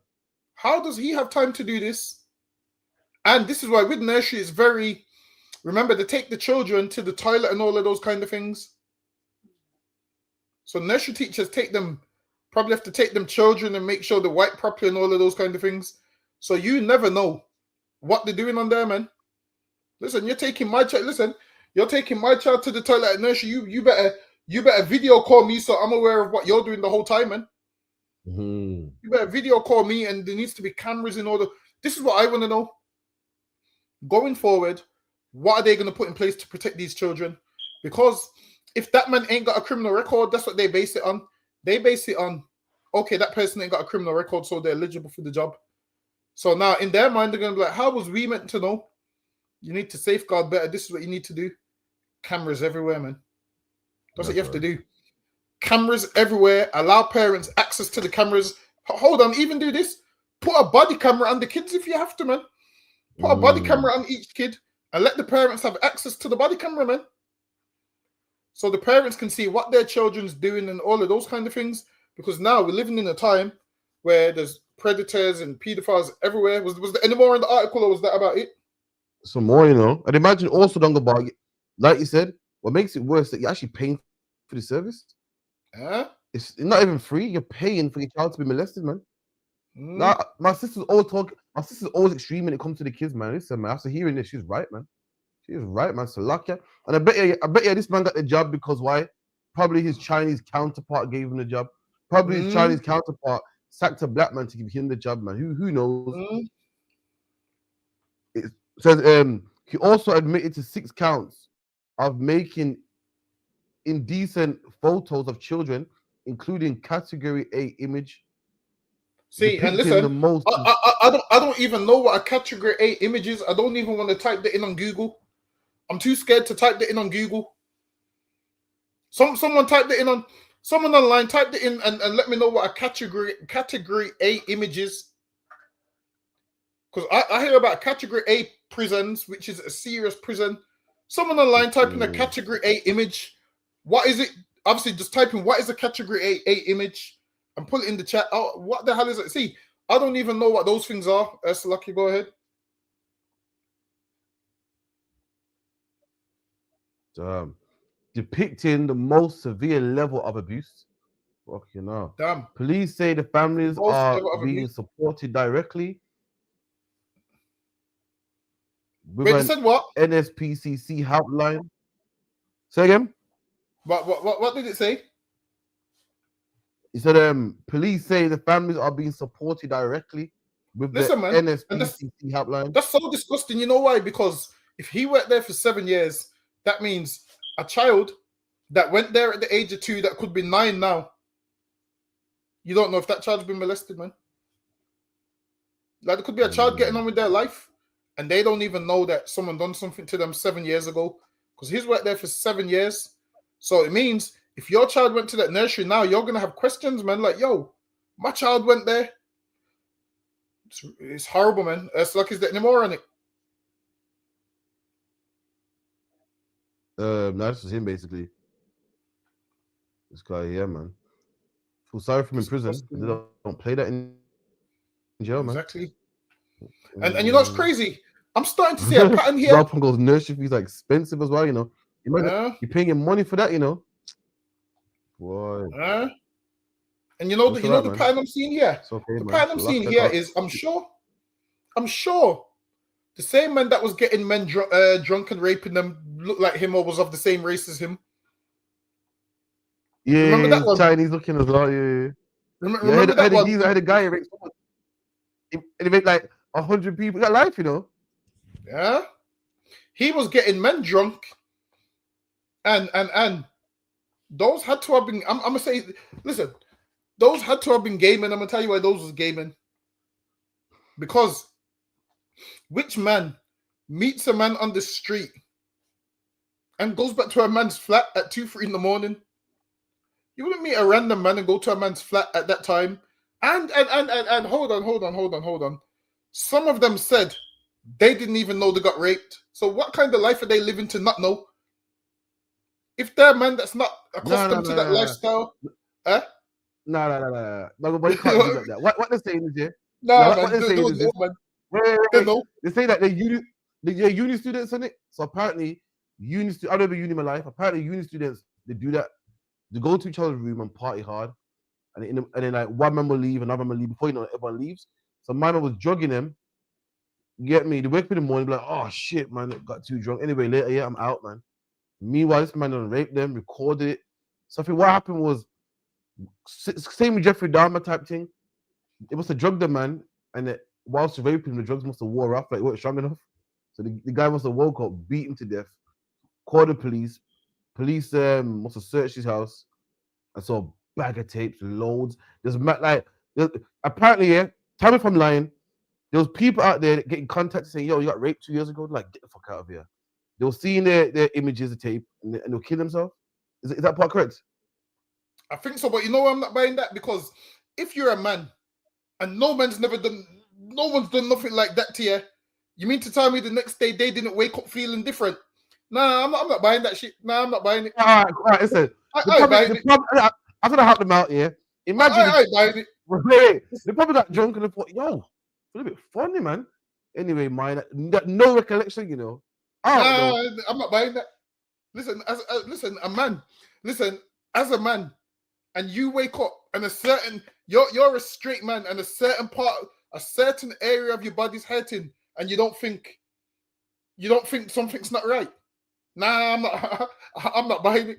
Speaker 15: How does he have time to do this? And this is why with nursery it's very, remember, they take the children to the toilet and all of those kind of things. So nursery teachers probably have to take them children and make sure they wipe properly and all of those kind of things. So you never know what they're doing on there, man. Listen, you're taking my child to the toilet at nursery. You better video call me so I'm aware of what you're doing the whole time, man.
Speaker 22: Mm-hmm.
Speaker 15: You better video call me, and there needs to be cameras in order. This is what I want to know. Going forward, what are they going to put in place to protect these children? Because if that man ain't got a criminal record, that's what they base it on. They base it on, okay, that person ain't got a criminal record, so they're eligible for the job. So now in their mind, they're going to be like, how was we meant to know? You need to safeguard better. This is what you need to do. Cameras everywhere, man. That's what you have to do. Cameras everywhere. Allow parents access to the cameras. Hold on, even do this. Put a body camera on the kids if you have to, man. Put a body camera on each kid and let the parents have access to the body camera, man. So the parents can see what their children's doing and all of those kind of things. Because now we're living in a time where there's predators and pedophiles everywhere. Was there any more in the article, or was that about it?
Speaker 22: Some more, you know. And imagine also, Dongaba, like you said, what makes it worse that you're actually paying for the service. It's not even free. You're paying for your child to be molested, man. Now, my sister's always extreme when it comes to the kids, man. Listen, man, after hearing this, she's right, man. She's right, man. Salakia. And I bet you this man got the job because why? Probably his Chinese counterpart gave him the job. Probably his Chinese counterpart sacked a black man to give him the job, man. Who knows? It says he also admitted to 6 counts of making indecent photos of children, including category A image.
Speaker 15: See, and listen, I don't even know what a category A image is. I don't even want to type that in on Google. I'm too scared to type that in on Google. Someone typed it in on someone online, typed it in and let me know what a category A image is. Because I hear about category A prisons, which is a serious prison. Someone online typing a category A image. What is it? Obviously, just type in what is a category A image and put it in the chat. Oh, what the hell is it? See, I don't even know what those things are. Lucky, go ahead.
Speaker 22: Depicting the most severe level of abuse. Fucking hell.
Speaker 15: Damn.
Speaker 22: Police say the families are being supported directly.
Speaker 15: Wait, you said what?
Speaker 22: NSPCC helpline. Say again.
Speaker 15: What did it say?
Speaker 22: He said, police say the families are being supported directly with the NSPCC helpline.
Speaker 15: That's so disgusting. You know why? Because if he worked there for 7 years, that means a child that went there at the age of 2 that could be 9 now. You don't know if that child's been molested, man. Like, there could be a child getting on with their life, and they don't even know that someone done something to them 7 years ago. Because he's worked there for 7 years. So it means if your child went to that nursery now, you're going to have questions, man. Like, yo, my child went there. It's horrible, man. It's like, is there any more on it?
Speaker 22: No, this was him, basically. This guy here, man. Feel sorry for him in prison. They don't play that in jail, man.
Speaker 15: Exactly. And you know what's crazy? I'm starting to see a pattern here.
Speaker 22: Rob goes nursery fees are expensive as well, you know. You're paying him money for that, you know. Boy.
Speaker 15: And you know the pattern I'm seeing here?
Speaker 22: Okay,
Speaker 15: the pattern I'm seeing here is I'm sure the same man that was getting men drunk and raping them looked like him or was of the same race as him.
Speaker 22: Yeah,
Speaker 15: remember that one?
Speaker 22: Chinese looking as well. Yeah.
Speaker 15: Remember that one?
Speaker 22: I had a guy who raped someone. He made like 100 people. That life, you know.
Speaker 15: Yeah. He was getting men drunk, and those had to have been. I'm gonna say, listen, those had to have been gaming. I'm gonna tell you why those was gaming. Because which man meets a man on the street and goes back to a man's flat at 2, 3 in the morning. You wouldn't meet a random man and go to a man's flat at that time. And hold on. Some of them said they didn't even know they got raped. So what kind of life are they living to not know? If they're a man that's not accustomed to that lifestyle,
Speaker 22: No, but you can't do like that. What they're saying is, yeah.
Speaker 15: What
Speaker 22: they're saying is,
Speaker 15: man.
Speaker 22: wait. They say that they're uni students in it. So apparently, I've never been uni in my life. Apparently, uni students, they do that. They go to each other's room and party hard. And then like one man will leave, another man will leave. Before you know it, everyone leaves. So my man was drugging him. You get me? They wake up in the morning, be like, oh shit, man, got too drunk. Anyway, later, yeah, I'm out, man. Meanwhile, this man done raped them, recorded it. So I think what happened was, same with Jeffrey Dahmer type thing. It must have drugged the man, and whilst raping him, the drugs must have wore off, like, weren't strong enough. So the guy must have woke up, beat him to death, called the police. Police must have searched his house and saw a bag of tapes, loads. Apparently, yeah, tell me if I'm lying, there was people out there that getting contacted saying, yo, you got raped 2 years ago. Like, get the fuck out of here. They were seeing their images of tape and they'll kill themselves. Is that part correct?
Speaker 15: I think so, but you know why I'm not buying that? Because if you're a man and no one's done nothing like that to you, you mean to tell me the next day they didn't wake up feeling different? Nah, I'm not buying that shit. Nah, I'm not buying it.
Speaker 22: All right, listen. I'm gonna help them out here. Imagine
Speaker 15: I ain't buying it.
Speaker 22: Wait, they probably got drunk and they thought, yo, it's a little bit funny, man. Anyway, mine, no recollection, you know.
Speaker 15: I'm not buying that. Listen, as a man, and you wake up and you're a straight man and a certain area of your body's hurting, and you don't think something's not right. Nah, I'm not buying it.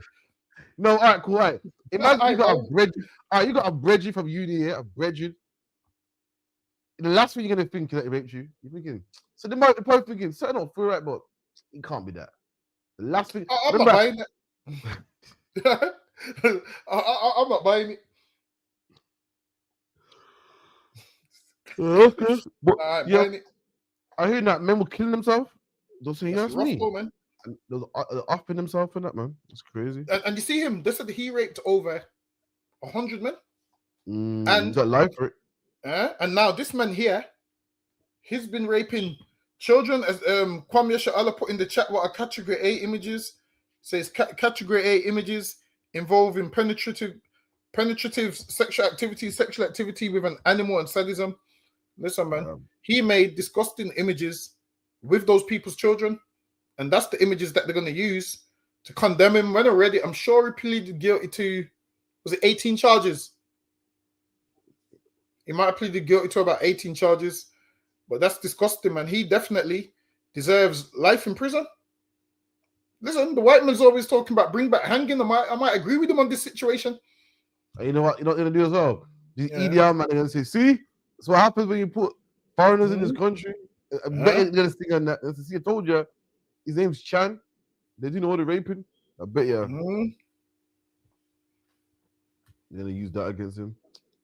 Speaker 22: No, all right, cool, all right. Imagine you got a brethren from uni here, a brethren. The last thing you're gonna think that he raped you, you're thinking. So they might be probably thinking, something not feel right, but it can't be that. The last thing.
Speaker 15: I'm not buying that. I'm not buying it.
Speaker 22: Buying it. I hear that men were killing themselves. Don't say that's me.
Speaker 15: Man.
Speaker 22: And they're offing themselves for that, man. It's crazy.
Speaker 15: And you see him. They said he raped over 100 men.
Speaker 22: And got life for it.
Speaker 15: And now this man here, he's been raping children. As Kwame Sha'ala put in the chat, what are category A images? Says category A images involving penetrative sexual activity with an animal and sadism. Listen, man, he made disgusting images with those people's children, and that's the images that they're going to use to condemn him. When already, I'm sure he pleaded guilty to, was it 18 charges? He might have pleaded guilty to about 18 charges, but that's disgusting, man. He definitely deserves life in prison. Listen, the white man's always talking about bring back hanging. I might agree with him on this situation.
Speaker 22: You know what? You know what they're gonna do as well? These EDR man are gonna say, see, that's what happens when you put foreigners in this country. I bet you're gonna sing on that. See, I told you, his name's Chan. They do know the raping. I bet you. They're gonna use that against him.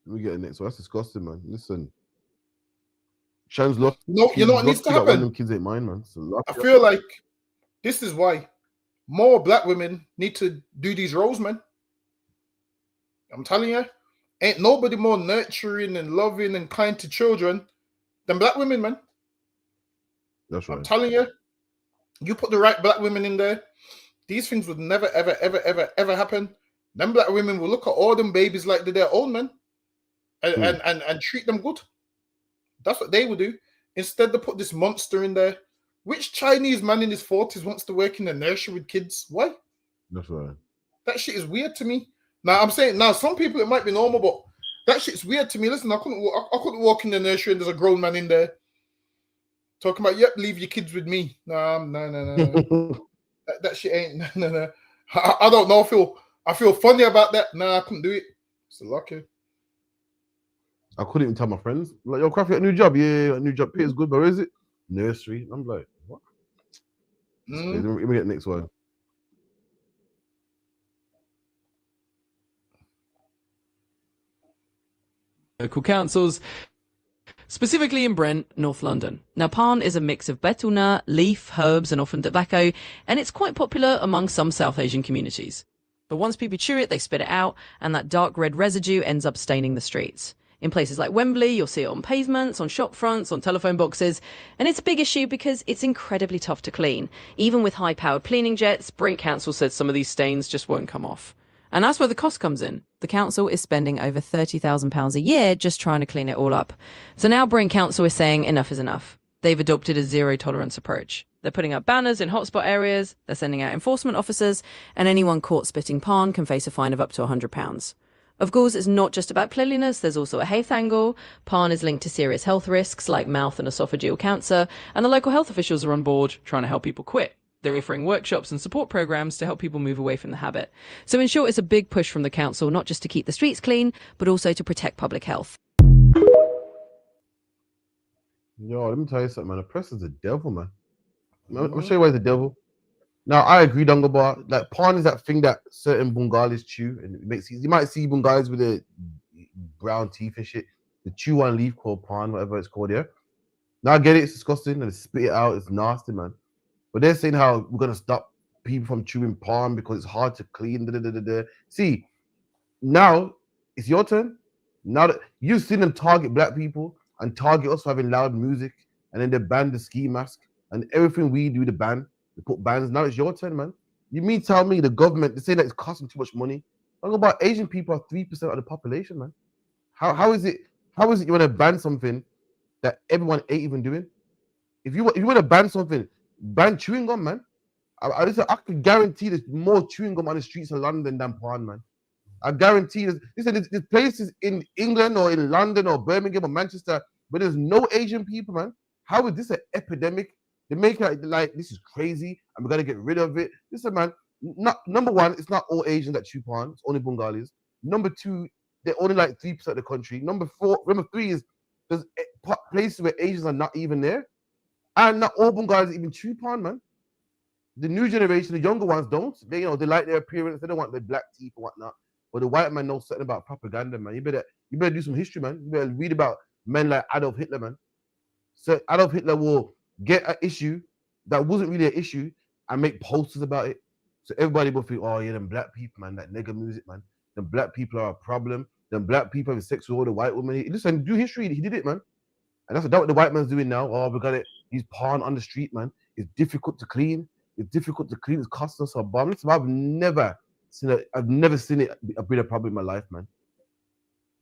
Speaker 22: Let me get it next. So that's disgusting, man. Listen, Chan's lucky.
Speaker 15: You know what needs to happen?
Speaker 22: Them kids ain't mine, man. So
Speaker 15: I feel like this is why more black women need to do these roles, man. I'm telling you, ain't nobody more nurturing and loving and kind to children than black women, man.
Speaker 22: That's right.
Speaker 15: I'm telling you, you put the right black women in there, these things would never, ever, ever, ever, ever happen. Them black women will look at all them babies like they're their own, man, and treat them good. That's what they would do. Instead, they put this monster in there. Which Chinese man in his 40s wants to work in a nursery with kids? Why?
Speaker 22: That's right.
Speaker 15: That shit is weird to me. Now, I'm saying, some people it might be normal, but that shit's weird to me. Listen, I couldn't walk in the nursery and there's a grown man in there talking about, yep, leave your kids with me. No. that shit ain't, no. I don't know. I feel funny about that. Nah, I couldn't do it. It's lucky.
Speaker 22: I couldn't even tell my friends. Like, yo, Craft, you got a new job? Yeah, a new job. Pays good, but where is it? Nursery. I'm like, what? Let me get the next one.
Speaker 2: Local councils. specifically in Brent, North London. Now, pan is a mix of betel nut, leaf, herbs, and often tobacco, and it's quite popular among some South Asian communities. But once people chew it, they spit it out, and that dark red residue ends up staining the streets. In places like Wembley, you'll see it on pavements, on shop fronts, on telephone boxes, and it's a big issue because it's incredibly tough to clean. Even with high-powered cleaning jets, Brent Council said some of these stains just won't come off. And that's where the cost comes in. The council is spending over £30,000 a year just trying to clean it all up. So now Brent Council is saying enough is enough. They've adopted a zero-tolerance approach. They're putting up banners in hotspot areas, they're sending out enforcement officers, and anyone caught spitting pan can face a fine of up to £100. Of course, it's not just about cleanliness, there's also a health angle. Pan is linked to serious health risks like mouth and esophageal cancer, and the local health officials are on board trying to help people quit. They're offering workshops and support programs to help people move away from the habit. So in short, it's a big push from the council, not just to keep the streets clean, but also to protect public health.
Speaker 22: Yo, let me tell you something, man. The press is the devil, man. I'm gonna show you why the devil. Now, I agree, Dungabar. Like, pan is that thing that certain Bengalis chew, and it makes you might see Bengalis with the brown teeth and shit. The chew one leaf called pan, whatever it's called, yeah. Now I get it, it's disgusting, and they spit it out, it's nasty, man. But they're saying how we're gonna stop people from chewing pan because it's hard to clean. See, now it's your turn. Now that you've seen them target black people and target us for having loud music, and then they ban the ski mask and everything we do to ban. They put bans. Now it's your turn, man. You mean tell me the government, they say that it's costing too much money? Talk about Asian people are 3% of the population, man. How is it you want to ban something that everyone ain't even doing? If you want to ban something, ban chewing gum, man. I can guarantee there's more chewing gum on the streets of London than pan, man. I guarantee there's places in England or in London or Birmingham or Manchester where there's no Asian people, man. How is this an epidemic? They make it like this is crazy and we gotta get rid of it. Listen, man, number one, it's not all Asians that chew pan, it's only Bengalis. Number two, they're only like 3% of the country. Number three is there's places where Asians are not even there. And not all Bengalis even chew pan, man. The new generation, the younger ones don't. They, they like their appearance, they don't want their black teeth and whatnot. But the white man knows something about propaganda, man. You better do some history, man. You better read about men like Adolf Hitler, man. So Adolf Hitler will get an issue that wasn't really an issue and make posters about it. So everybody will think, oh yeah, them black people, man, that nigga music, man. Them black people are a problem. Them black people have sex with all the white women. Listen, do history. He did it, man. And that's what the white man's doing now. Oh, we got it. He's pan on the street, man. It's difficult to clean. It's difficult to clean. It's costing us a bomb. Listen, I've never seen it be a problem in my life, man.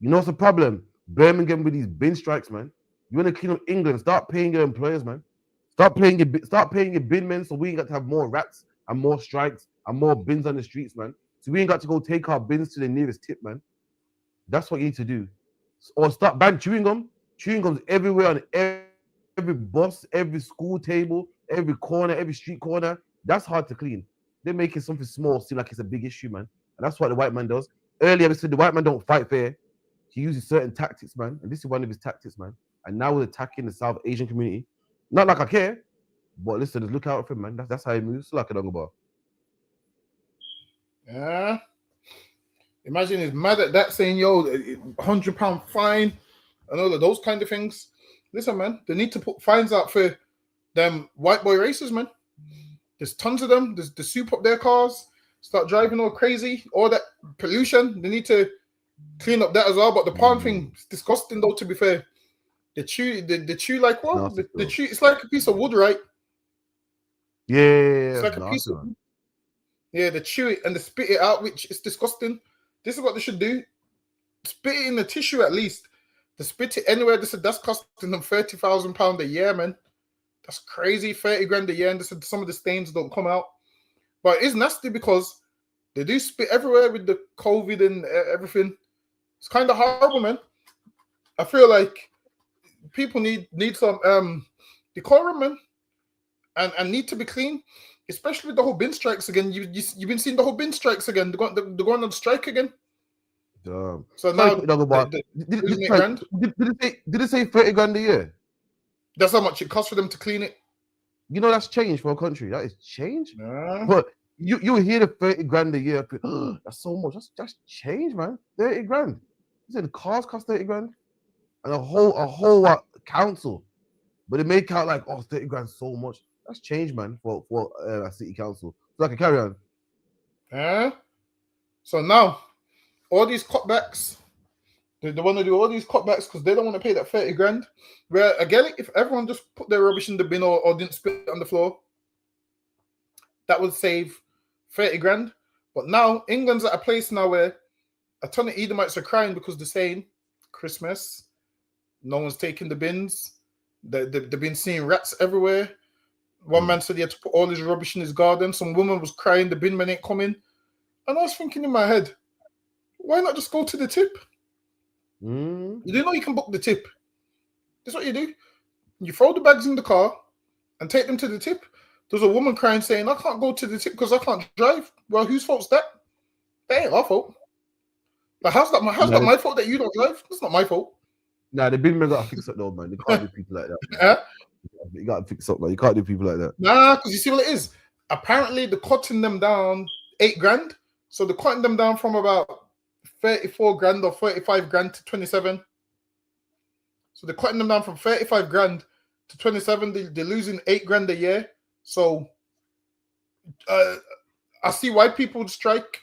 Speaker 22: You know what's the problem? Birmingham with these bin strikes, man. You want to clean up England? Start paying your employers, man. Start paying your bin men, so we ain't got to have more rats and more strikes and more bins on the streets, man. So we ain't got to go take our bins to the nearest tip, man. That's what you need to do. Or start ban chewing gum. Chewing gums everywhere on every bus, every school table, every corner, every street corner. That's hard to clean. They're making something small seem like it's a big issue, man. And that's what the white man does. Earlier, we said the white man don't fight fair. He uses certain tactics, man. And this is one of his tactics, man. And now we're attacking the South Asian community. Not like I care, but listen, just look out for him, man. That's how he moves. Like a bar.
Speaker 15: Yeah. Imagine he's mad at that, saying, yo, £100 fine and all of those kind of things. Listen, man, they need to put fines out for them white boy races, man. There's tons of them. They soup up their cars, start driving all crazy, all that pollution. They need to clean up that as well. But the pan thing is disgusting, though, to be fair. They chew like what? They chew, it's like a piece of wood, right?
Speaker 22: Yeah.
Speaker 15: It's like a piece of wood. Yeah, they chew it and they spit it out, which is disgusting. This is what they should do. Spit it in the tissue at least. They spit it anywhere. They said that's costing them £30,000 a year, man. That's crazy, 30 grand a year. And they said some of the stains don't come out. But it's nasty because they do spit everywhere with the COVID and everything. It's kind of horrible, man. I feel like people need some decorum, man, and need to be clean, especially with the whole bin strikes again. You've been seeing the whole bin strikes again. They're going on strike again.
Speaker 22: Damn.
Speaker 15: So now,
Speaker 22: did it say 30 grand a year?
Speaker 15: That's how much it costs for them to clean it.
Speaker 22: You know that's change for a country. That is change.
Speaker 15: Yeah.
Speaker 22: But you hear the 30 grand a year. That's so much. That's change, man. 30 grand. You said the cars cost 30 grand, and a whole council, but they make out like 30 grand so much. That's change, man, for a city council. So I can carry on.
Speaker 15: Yeah. So now, all these cutbacks, they want to do all these cutbacks because they don't want to pay that 30 grand. Where again, if everyone just put their rubbish in the bin or didn't spit it on the floor, that would save 30 grand. But now England's at a place now where a ton of Edomites are crying because they're saying Christmas, no one's taking the bins. They've been seeing rats everywhere. One man said he had to put all his rubbish in his garden. Some woman was crying the bin man ain't coming. And I was thinking in my head, why not just go to the tip? You do know you can book the tip. That's what you do. You throw the bags in the car and take them to the tip. There's a woman crying saying, I can't go to the tip because I can't drive. Well, whose fault's that? That ain't our fault. But how's that my fault that you don't drive? That's not my fault.
Speaker 22: Nah, the bin men gotta fix it though, man. They can't do people like that. You gotta fix up, man. You can't do people like that.
Speaker 15: Nah, because you see what it is. Apparently, they're cutting them down 8 grand. So they're cutting them down from about 34 grand or 35 grand to 27. So they're cutting them down from 35 grand to 27. They're losing 8 grand a year. So I see why people would strike.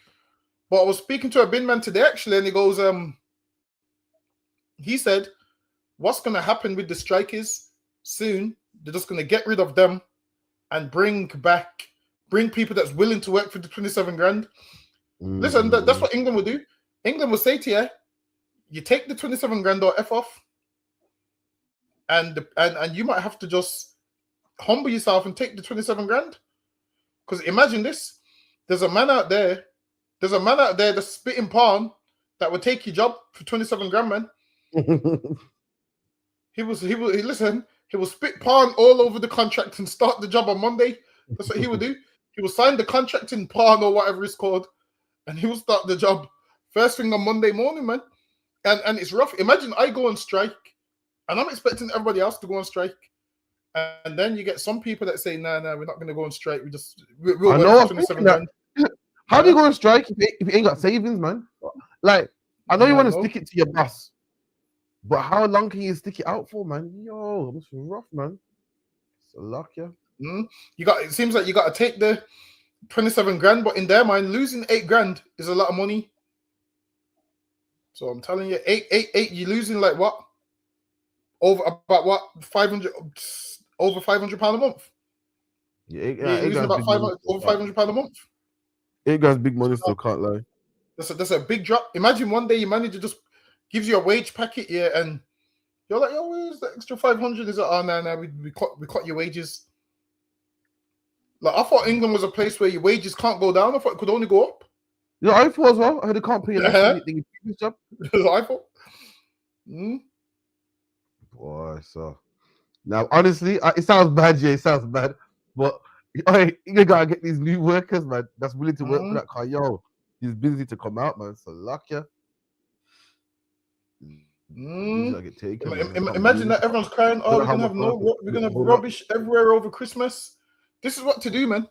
Speaker 15: But I was speaking to a bin man today, actually, and he goes, he said, what's going to happen with the strike is soon, they're just going to get rid of them and bring people that's willing to work for the 27 grand. Listen, that's what England will do. England will say to you, you take the 27 grand or F off, and you might have to just humble yourself and take the 27 grand. Because imagine this, there's a man out there that's spitting palm that would take your job for 27 grand, man. He will spit palm all over the contract and start the job on Monday. That's what he would do. He will sign the contract in palm or whatever it's called, and he will start the job first thing on Monday morning, man. And it's rough. Imagine I go on strike, and I'm expecting everybody else to go on strike. And then you get some people that say, nah, we're not going to go on strike. We'll work for 27 grand.
Speaker 22: How do you go on strike if you ain't got savings, man? Like, I know you want to stick it to your boss, but how long can you stick it out for, man? Yo, it's rough, man. It's a luck, yeah.
Speaker 15: It seems like you got to take the 27 grand, but in their mind, losing 8 grand is a lot of money. So I'm telling you, 8, you're losing like what? Over 500 £500 a month.
Speaker 22: Yeah,
Speaker 15: you're losing about over £500 a month.
Speaker 22: 8 grand's big money, still can't lie.
Speaker 15: That's a big drop. Imagine one day your manager just gives you a wage packet, yeah, and you're like, yo, where's the extra 500? Is it? Oh, no, we cut your wages. Like, I thought England was a place where your wages can't go down. I thought it could only go up.
Speaker 22: Yeah, I thought as well. I heard they can't pay you anything. Job.
Speaker 15: That's what I thought.
Speaker 22: Boy, so now honestly, it sounds bad, yeah, it sounds bad, but you gotta get these new workers, man, that's willing to work for that car. Yo, he's busy to come out, man. So luck, yeah. Get taken,
Speaker 15: imagine that everyone's crying. Oh, we're gonna have rubbish everywhere over Christmas. This is what to do, man.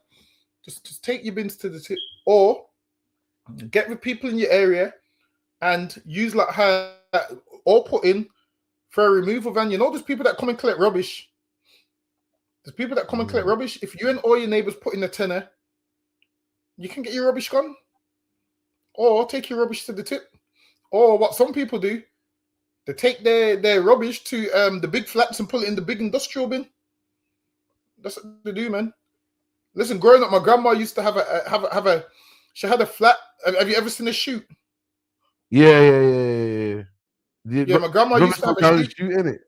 Speaker 15: Just take your bins to the tip, or get with people in your area and use like her, or put in for a removal van. You know, there's people that come and collect rubbish. If you and all your neighbors put in a tenner, you can get your rubbish gone. Or take your rubbish to the tip. Or what some people do, they take their rubbish to the big flats and put it in the big industrial bin. That's what they do, man. Listen, growing up, my grandma used to have a she had a flat. Have you ever seen a chute?
Speaker 22: Yeah.
Speaker 15: Yeah, my grandma used to have a chute
Speaker 22: in it.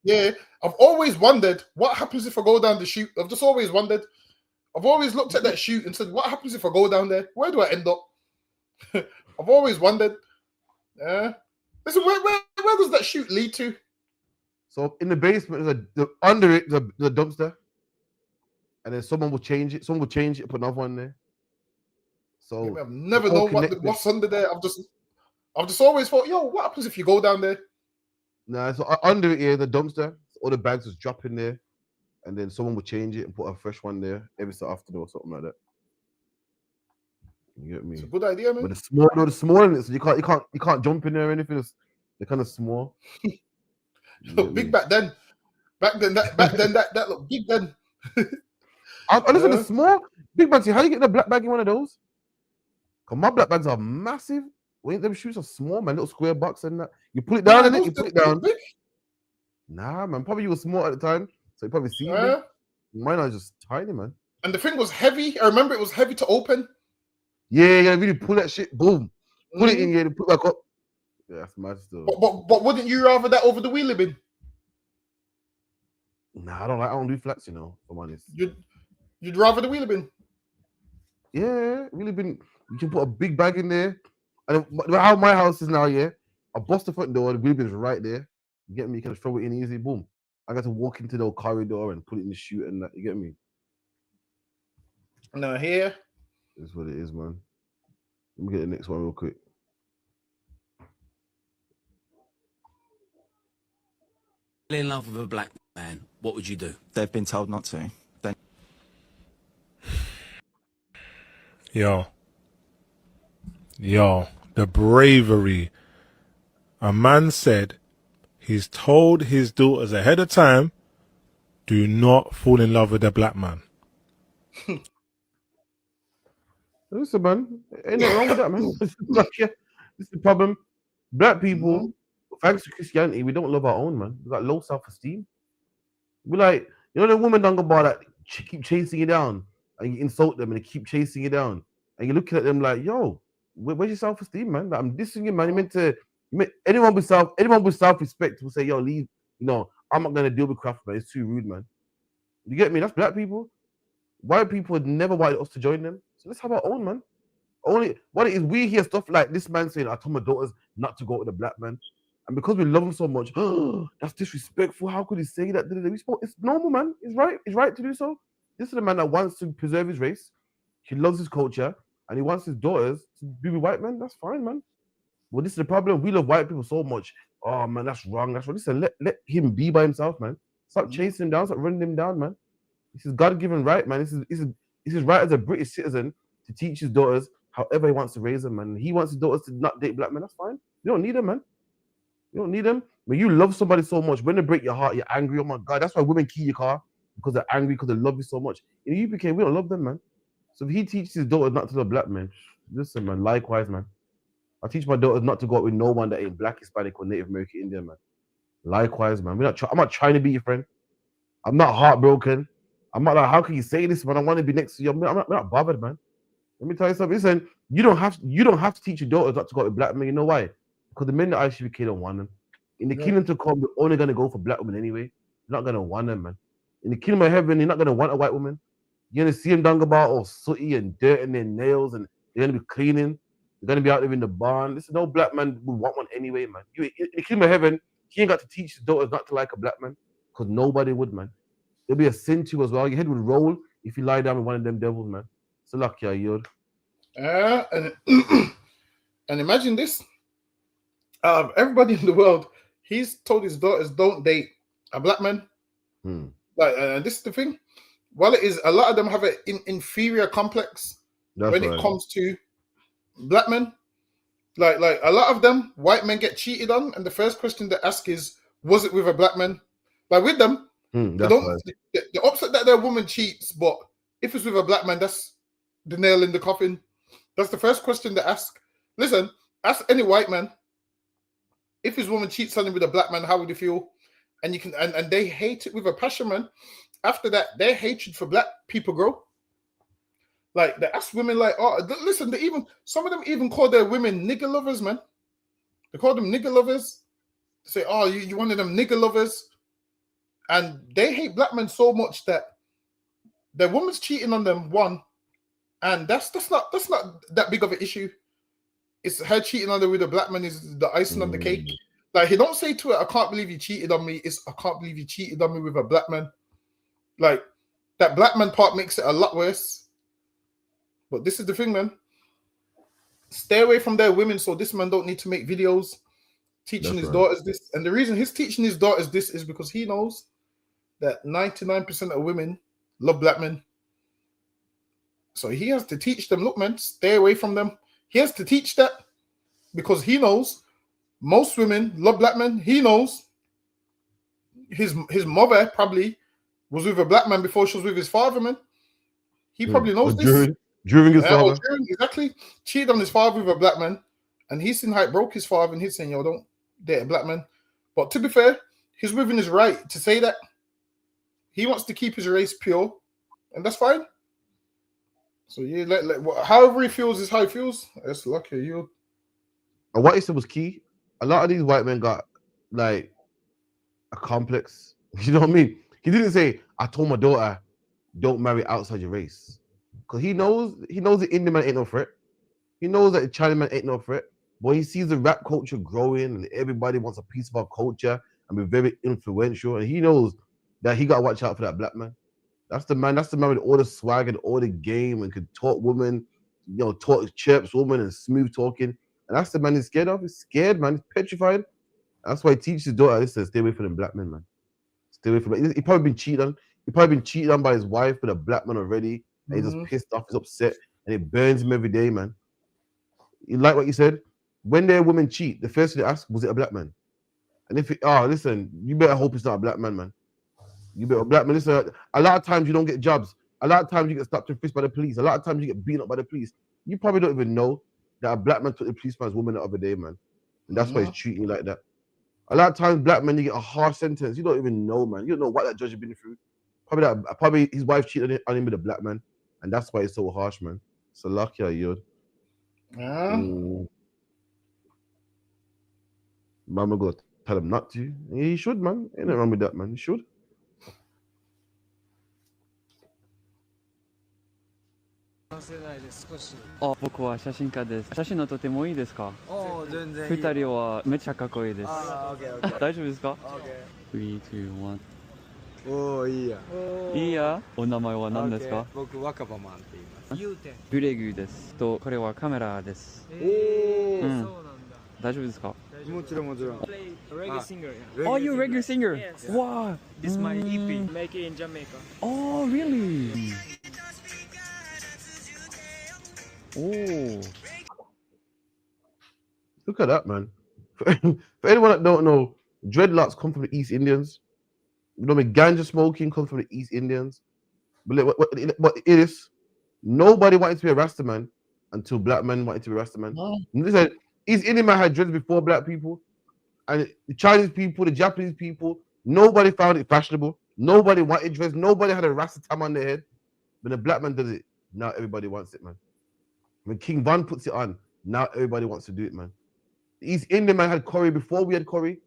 Speaker 15: Yeah, I've always wondered what happens if I go down the chute. I've just always wondered. I've always looked at that chute and said, what happens if I go down there? Where do I end up? I've always wondered. Listen, where does that chute lead to?
Speaker 22: So in the basement, under it, the dumpster. And then someone will change it. Someone will change it, put another one there. So
Speaker 15: yeah, I've never known what's under there. I've just always thought, yo, what happens if you go down there?
Speaker 22: Nah, so under it here, the dumpster, all the bags just drop in there, and then someone will change it and put a fresh one there every so often or something like that. You get me?
Speaker 15: It's a good idea, man.
Speaker 22: But the small in it, so you can't jump in there or anything. They're kind of small.
Speaker 15: Big back then. Back then, that looked big then.
Speaker 22: I listen to small big man. See, how you get the black bag in one of those? Cause my black bags are massive. Wait, them shoes are small, man. Little square box and that. You pull it down and you pull it down. Nah, man. Probably you were small at the time, so you probably see me. Mine are just tiny, man.
Speaker 15: And the thing was heavy. I remember it was heavy to open.
Speaker 22: Yeah, you really pull that shit. Boom. Pull it in here and put it back up. Yeah, that's mad still.
Speaker 15: But wouldn't you rather that over the wheelie bin?
Speaker 22: Nah, I don't do flats, you know. If I'm honest.
Speaker 15: You'd rather the wheelie bin?
Speaker 22: Yeah, wheelie bin. You can put a big bag in there. And how my house is now, yeah, I bust the front door, the wheel bin's right there. You get me? You can throw it in easy, boom. I got to walk into the corridor and put it in the chute and that. You get me?
Speaker 15: No, here.
Speaker 22: That's what it is, man. Let me get the next one real quick.
Speaker 7: In love with a black man, what would you do?
Speaker 9: They've been told not to.
Speaker 23: Yo, the bravery. A man said he's told his daughters ahead of time, do not fall in love with a black man.
Speaker 22: Listen, man, ain't nothing wrong with that, man. This is the problem. Black people, thanks to Christianity, we don't love our own, man. We got low self-esteem. We like, you know, the woman down the bar that keep chasing you down and you insult them and they keep chasing you down. And you're looking at them like, yo, where's your self-esteem, man? Like, I'm dissing you, man. You meant to, anyone with self-respect will say, yo, leave. You know, I'm not gonna deal with craft, man. It's too rude, man. You get me? That's black people. White people would never wanted us to join them. So let's have our own, man. Only what it is, we hear stuff like this man saying, I told my daughters not to go with a black man. And because we love him so much, that's disrespectful. How could he say that? It's normal, man. It's right to do so. This is a man that wants to preserve his race. He loves his culture. And he wants his daughters to be with white men. That's fine, man. Well, this is the problem. We love white people so much. Oh, man, that's wrong. That's wrong. Listen, let him be by himself, man. Stop chasing him down. Stop running him down, man. This is God-given right, man. This is his right as a British citizen to teach his daughters however he wants to raise them, man. He wants his daughters to not date black men. That's fine. You don't need them, man. You don't need them. When you love somebody so much, when they break your heart, you're angry. Oh, my God. That's why women key your car, because they're angry, because they love you so much. In the UK, we don't love them, man. So if he teaches his daughters not to love black men, listen, man, likewise, man. I teach my daughters not to go out with no one that ain't black, Hispanic, or Native American Indian, man. Likewise, man. I'm not trying to be your friend. I'm not heartbroken. I'm not like, how can you say this, man? I want to be next to you. I'm not bothered, man. Let me tell you something. Listen, you don't have to teach your daughters not to go out with black men. You know why? Because the men that ICBK don't want them. In the kingdom to come, we're only gonna go for black women anyway. You're not gonna want them, man. In the kingdom of heaven, you're not gonna want a white woman. You're gonna see them down about all sooty and dirt in their nails, and they're gonna be cleaning. They're gonna be out there in the barn. Listen, no black man would want one anyway, man. In the kingdom of heaven, he ain't got to teach his daughters not to like a black man, because nobody would, man. It'll be a sin to you as well. Your head would roll if you lie down with one of them devils, man. So lucky, Yod.
Speaker 15: And imagine this. Everybody in the world, he's told his daughters don't date a black man. Like, this is the thing. Well, it is, a lot of them have an inferior complex when it comes to black men. Like a lot of them, white men get cheated on, and the first question they ask is, was it with a black man? Like with them, the upset that their woman cheats, but if it's with a black man, that's the nail in the coffin. That's the first question they ask. Listen, ask any white man, if his woman cheats on him with a black man, how would you feel? And you can, and they hate it with a passion, man. After that, their hatred for black people grow. Like, they ask women, like, oh, listen, some of them even call their women nigger lovers, man. They call them nigger lovers. They say, oh, you one of them nigger lovers. And they hate black men so much that their woman's cheating on them, one, and that's not that big of an issue. It's her cheating on them with a black man is the icing on the cake. Like, he don't say to her, I can't believe you cheated on me. It's, I can't believe you cheated on me with a black man. Like, that black man part makes it a lot worse. But this is the thing, man. Stay away from their women, so this man don't need to make videos teaching his daughters this. And the reason he's teaching his daughters this is because he knows that 99% of women love black men. So he has to teach them, look, man, stay away from them. He has to teach that because he knows most women love black men. He knows his mother probably was with a black man before she was with his father, man. He probably knows this.
Speaker 22: During his
Speaker 15: or
Speaker 22: father.
Speaker 15: exactly. Cheated on his father with a black man, and he's seen how it broke his father, and he's saying, yo, don't date a black man. But to be fair, he's within his right to say that. He wants to keep his race pure, and that's fine. So yeah, however he feels is how he feels. That's lucky you.
Speaker 22: And what he said was key. A lot of these white men got like a complex. You know what I mean? He didn't say, I told my daughter, don't marry outside your race. Because he knows the Indian man ain't no threat. He knows that the Chinese man ain't no threat. But he sees the rap culture growing and everybody wants a piece of our culture and be very influential. And he knows that he got to watch out for that black man. That's the man with all the swag and all the game and could talk women, talk chirps women and smooth talking. And that's the man he's scared of. He's scared, man. He's petrified. That's why he teaches his daughter, listen, stay away from them black men, man. Stay away from it. He probably been cheated on. He probably been cheated on by his wife with a black man already. And he's just pissed off, he's upset, and it burns him every day, man. You like what you said? When their women cheat, the first thing they ask, was it a black man? And if listen, you better hope it's not a black man, man. You better black man. Listen, a lot of times you don't get jobs. A lot of times you get stopped and frisked by the police. A lot of times you get beaten up by the police. You probably don't even know that a black man took the policeman's woman the other day, man. And that's why he's treating you like that. A lot of times, black men, you get a harsh sentence. You don't even know, man. You don't know what that judge has been through. Probably his wife cheated on him with a black man. And that's why it's so harsh, man. So lucky are you. Mama got to tell him not to. He should, man. Ain't nothing wrong with that, man. He should.
Speaker 4: あ、僕は写真家です。写真のとてもいいですか？全然いい。二人はめっちゃかっこいいです。大丈夫ですか？ 3、2、1。おー、いいや。いいや。お名前は何ですか？僕若葉マンって言います。ブレグです。とこれはカメラです。そうなんだ。大丈夫ですか？もちろんもちろん。Reggae singer. Oh, you're a reggae singer. Yes. Wow. This is my EP. Make it in Jamaica. Oh, really? Oh.
Speaker 22: Look at that, man. For anyone that don't know, dreadlocks come from the East Indians. You know what I mean? Ganja smoking comes from the East Indians. But it is, nobody wanted to be a Rasta man until black men wanted to be a Rasta man. Oh. Listen, East Indian man had dreads before black people. And the Chinese people, the Japanese people, nobody found it fashionable. Nobody wanted dreads. Nobody had a Rasta tam on their head. When a black man does it, now everybody wants it, man. When King Von puts it on, now everybody wants to do it, man. The East Indian man had curry before we had curry.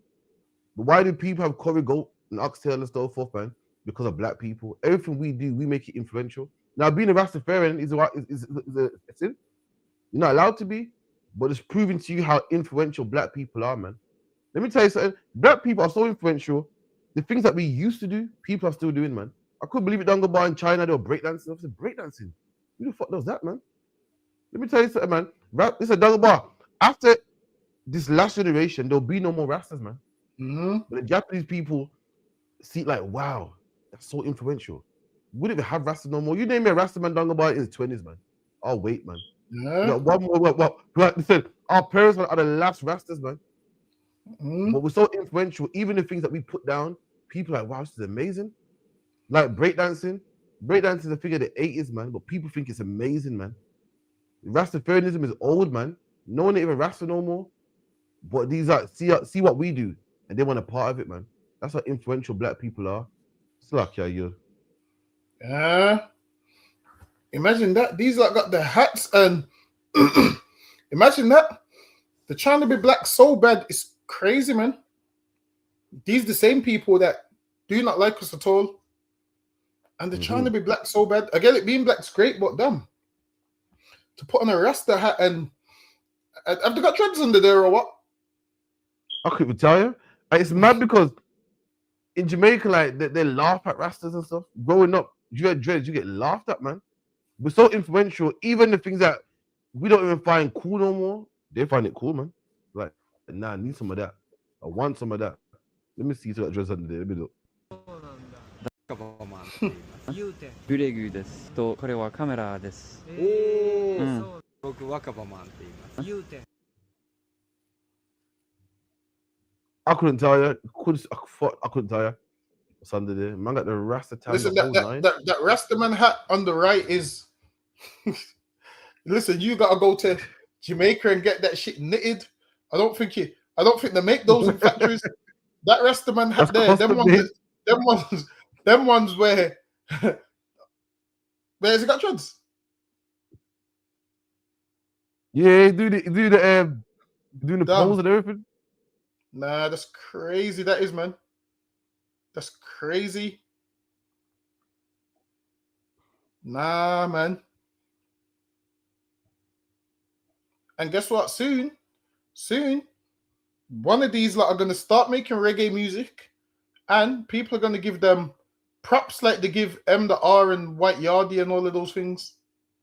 Speaker 22: But why do people have curry goat and oxtail and so forth, man? Because of black people. Everything we do, we make it influential. Now, being a Rastafarian is a sin. You're not allowed to be, but it's proving to you how influential black people are, man. Let me tell you something. Black people are so influential. The things that we used to do, people are still doing, man. I couldn't believe it. Dunga Bar in China, they were breakdancing. I said, breakdancing? Who the fuck does that, man? Let me tell you something, man. This is a Dunga Bar. After this last generation, there'll be no more Rastas, man. But the Japanese people see it like, wow, that's so influential. We don't even have Rastas no more. You name me a Rasta man, Dunga Bar in his 20s, man. Oh, wait, man. Yeah. One more. Listen, our parents are the last Rastas, man. But we're so influential. Even the things that we put down, people are like, wow, this is amazing. Like breakdancing. Breakdancing is a thing of the 80s, man. But people think it's amazing, man. Rastafarianism is old, man. No one ain't even Rasta no more. But these are see what we do, and they want a part of it, man. That's how influential black people are. It's like you.
Speaker 15: Imagine that. These like got the hats and imagine that. They're trying to be black so bad. It's crazy, man. These the same people that do not like us at all. And they're trying to be black so bad. I get it, being black's great, but damn. To put on a Rasta hat and have they got dreads under there or what?
Speaker 22: I couldn't tell you. It's mad because in Jamaica, like they laugh at Rastas and stuff. Growing up, you had dreads, you get laughed at, man. We're so influential. Even the things that we don't even find cool no more, they find it cool, man. Like, nah, I need some of that. I want some of that. Let me see that dress under there. Let me look.
Speaker 4: ブレグですとこれはカメラです。僕若葉マンって言います。
Speaker 22: I couldn't tell you. I couldn't tell you. What's under there? Man got the Rasta tab.
Speaker 15: Listen, that Rastaman hat on the right is. Listen, you gotta go to Jamaica and get that shit knitted. I don't think they make those in factories. That Rastaman hat there, them ones where where's it got dreads?
Speaker 22: Yeah, doing the pose and everything.
Speaker 15: Nah, that's crazy. That is, man. That's crazy. Nah, man. And guess what? Soon, one of these lot are gonna start making reggae music, and people are gonna give them props like they give M the R and White Yardie and all of those things.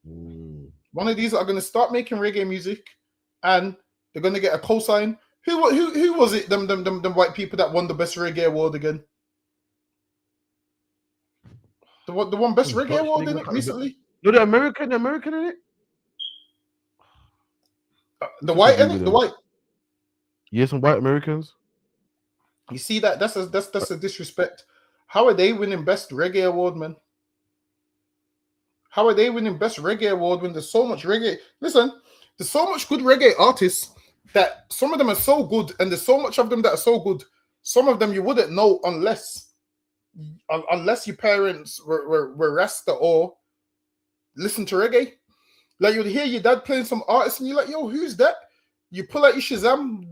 Speaker 15: One of these are gonna start making reggae music, and they're gonna get a cosign. Who was it? Them white people that won the best reggae award again? The one best reggae award in it recently.
Speaker 22: No, the American in it.
Speaker 15: The white in it. The white.
Speaker 22: Yeah, some white Americans.
Speaker 15: You see that? That's a disrespect. How are they winning best reggae award, man? How are they winning best reggae award when there's so much reggae? Listen, there's so much good reggae artists that some of them are so good, and there's so much of them that are so good. Some of them you wouldn't know unless your parents were Rasta or listen to reggae. Like you'd hear your dad playing some artist, and you're like, "Yo, who's that?" You pull out your Shazam.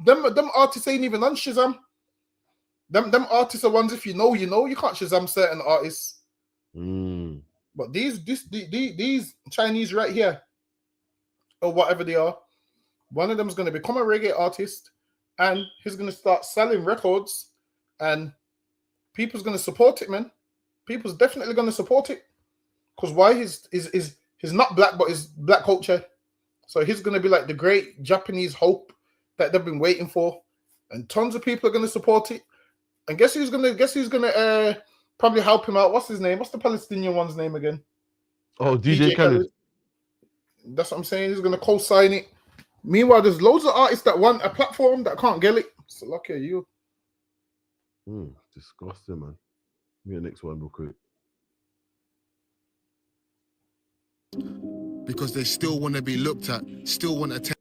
Speaker 15: Them artists ain't even on Shazam. Them artists are ones if you know, you can't Shazam certain artists. But these Chinese right here, or whatever they are, one of them is going to become a reggae artist, and he's going to start selling records, and people's going to support it, man. People's definitely going to support it, because why? He's not black, but he's black culture, so he's going to be like the great Japanese hope that they've been waiting for, and tons of people are going to support it. And guess who's gonna probably help him out? What's his name? What's the Palestinian one's name again?
Speaker 22: Oh, DJ Khaled.
Speaker 15: That's what I'm saying. He's gonna co-sign it. Meanwhile, there's loads of artists that want a platform that can't get it. So lucky you.
Speaker 22: Disgusting, man. Give me the next one real quick.
Speaker 9: Because they still want to be looked at, still want attention.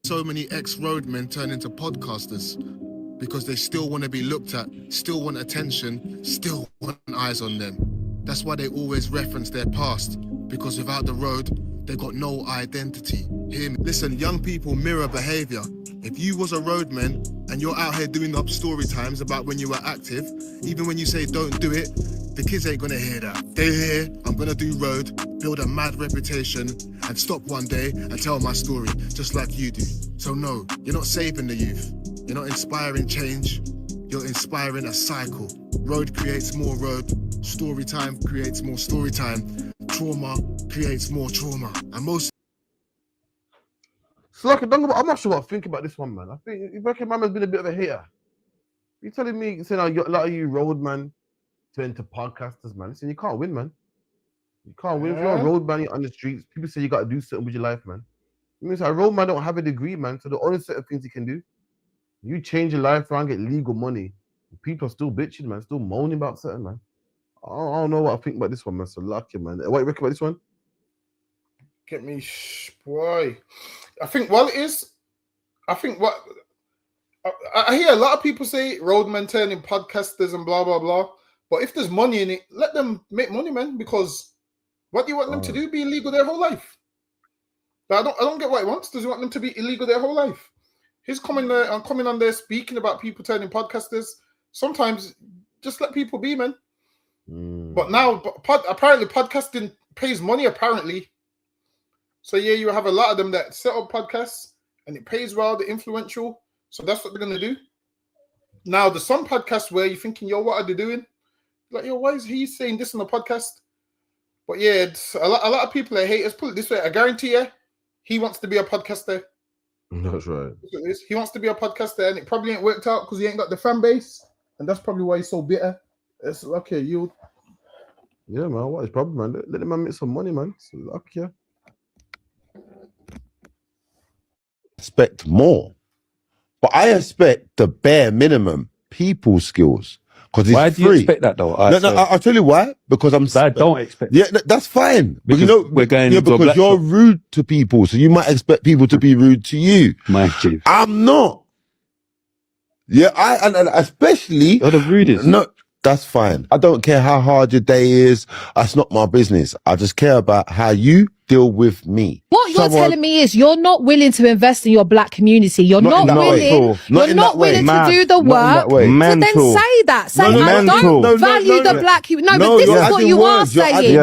Speaker 9: So many ex-roadmen turn into podcasters. Because they still want to be looked at, still want attention, still want eyes on them. That's why they always reference their past, because without the road, they got no identity. Hear me? Listen, young people mirror behavior. If you was a roadman and you're out here doing up story times about when you were active, even when you say don't do it, the kids ain't gonna hear that. They hear, I'm gonna do road, build a mad reputation, and stop one day and tell my story, just like you do. So no, you're not saving the youth. You're not inspiring change, you're inspiring a cycle. Road creates more road, story time creates more story time, trauma creates more trauma. And most...
Speaker 22: So like, I'm not sure what I think about this one, man. I think Rebecca Mama's been a bit of a hater. You telling me, saying a lot of you road man turn to podcasters, man. Listen, you can't win, man. You can't win. If you're a road man, you're on the streets, people say you got to do something with your life, man. It means a road man don't have a degree, man, so the only set of things he can do, you change your life around, get legal money. People are still bitching, man, still moaning about something, man. I don't know what I think about this one, man. So lucky, man. What do you reckon about this one?
Speaker 15: Get me, boy. I think what I hear a lot of people say roadmen turning podcasters and blah blah blah. But if there's money in it, let them make money, man. Because what do you want them to do? Be illegal their whole life? But I don't get what he wants. Does he want them to be illegal their whole life? He's coming on there speaking about people turning podcasters. Sometimes just let people be, man. But now, apparently, podcasting pays money, apparently. So yeah, you have a lot of them that set up podcasts and it pays well, they're influential. So that's what they're going to do. Now, there's some podcasts where you're thinking, yo, what are they doing? Like, yo, why is he saying this on the podcast? But yeah, it's a lot of people are haters. Put it this way, I guarantee you, he wants to be a podcaster.
Speaker 22: That's right.
Speaker 15: He wants to be a podcaster, and it probably ain't worked out because he ain't got the fan base, and that's probably why he's so bitter. It's okay, you.
Speaker 22: Yeah, man. What is problem, man? Let the man make some money, man. So luck, yeah.
Speaker 10: Expect more, but I expect the bare minimum people skills.
Speaker 8: Because
Speaker 10: Why do you expect that though?
Speaker 8: I'll tell you why. Because
Speaker 10: I don't expect.
Speaker 8: Yeah, that's fine. But
Speaker 10: Because we're going into a
Speaker 8: because
Speaker 10: black
Speaker 8: you're
Speaker 10: shop.
Speaker 8: rude to people, so you might expect people to be rude to you.
Speaker 10: My chief.
Speaker 8: I'm not. Yeah, and especially
Speaker 10: you're the rudest.
Speaker 8: No, that's fine. I don't care how hard your day is. That's not my business. I just care about how you deal with me.
Speaker 11: What you're telling me is you're not willing to invest in your black community. You're not willing. You're not willing to do the work. So then say that. Say I don't value the black. No, but this is what you are saying.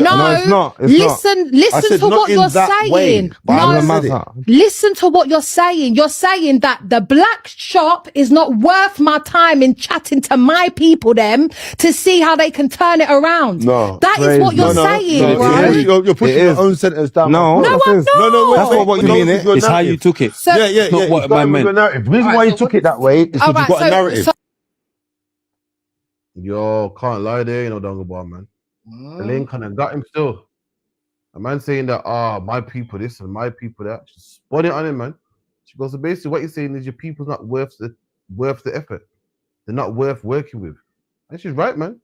Speaker 11: No, listen to what you're saying. No, listen to what you're saying. You're saying that the black shop is not worth my time in chatting to my people them to see how they can turn it around.
Speaker 8: No,
Speaker 11: that is what you're saying, bro.
Speaker 8: You're putting your own sentence down.
Speaker 10: No,
Speaker 11: I'm not.
Speaker 10: That's not what you mean. It's how you took it.
Speaker 11: So,
Speaker 8: yeah.
Speaker 10: Not what I meant.
Speaker 8: The reason why you took it that way is because you've got a narrative. Yo, can't lie there, you know, Dongabar, man. The link kind of got him still. A man saying that, my people this and my people that. She spun it on him, man. She goes, so basically what you're saying is your people's not worth the effort. They're not worth working with. And she's right, man.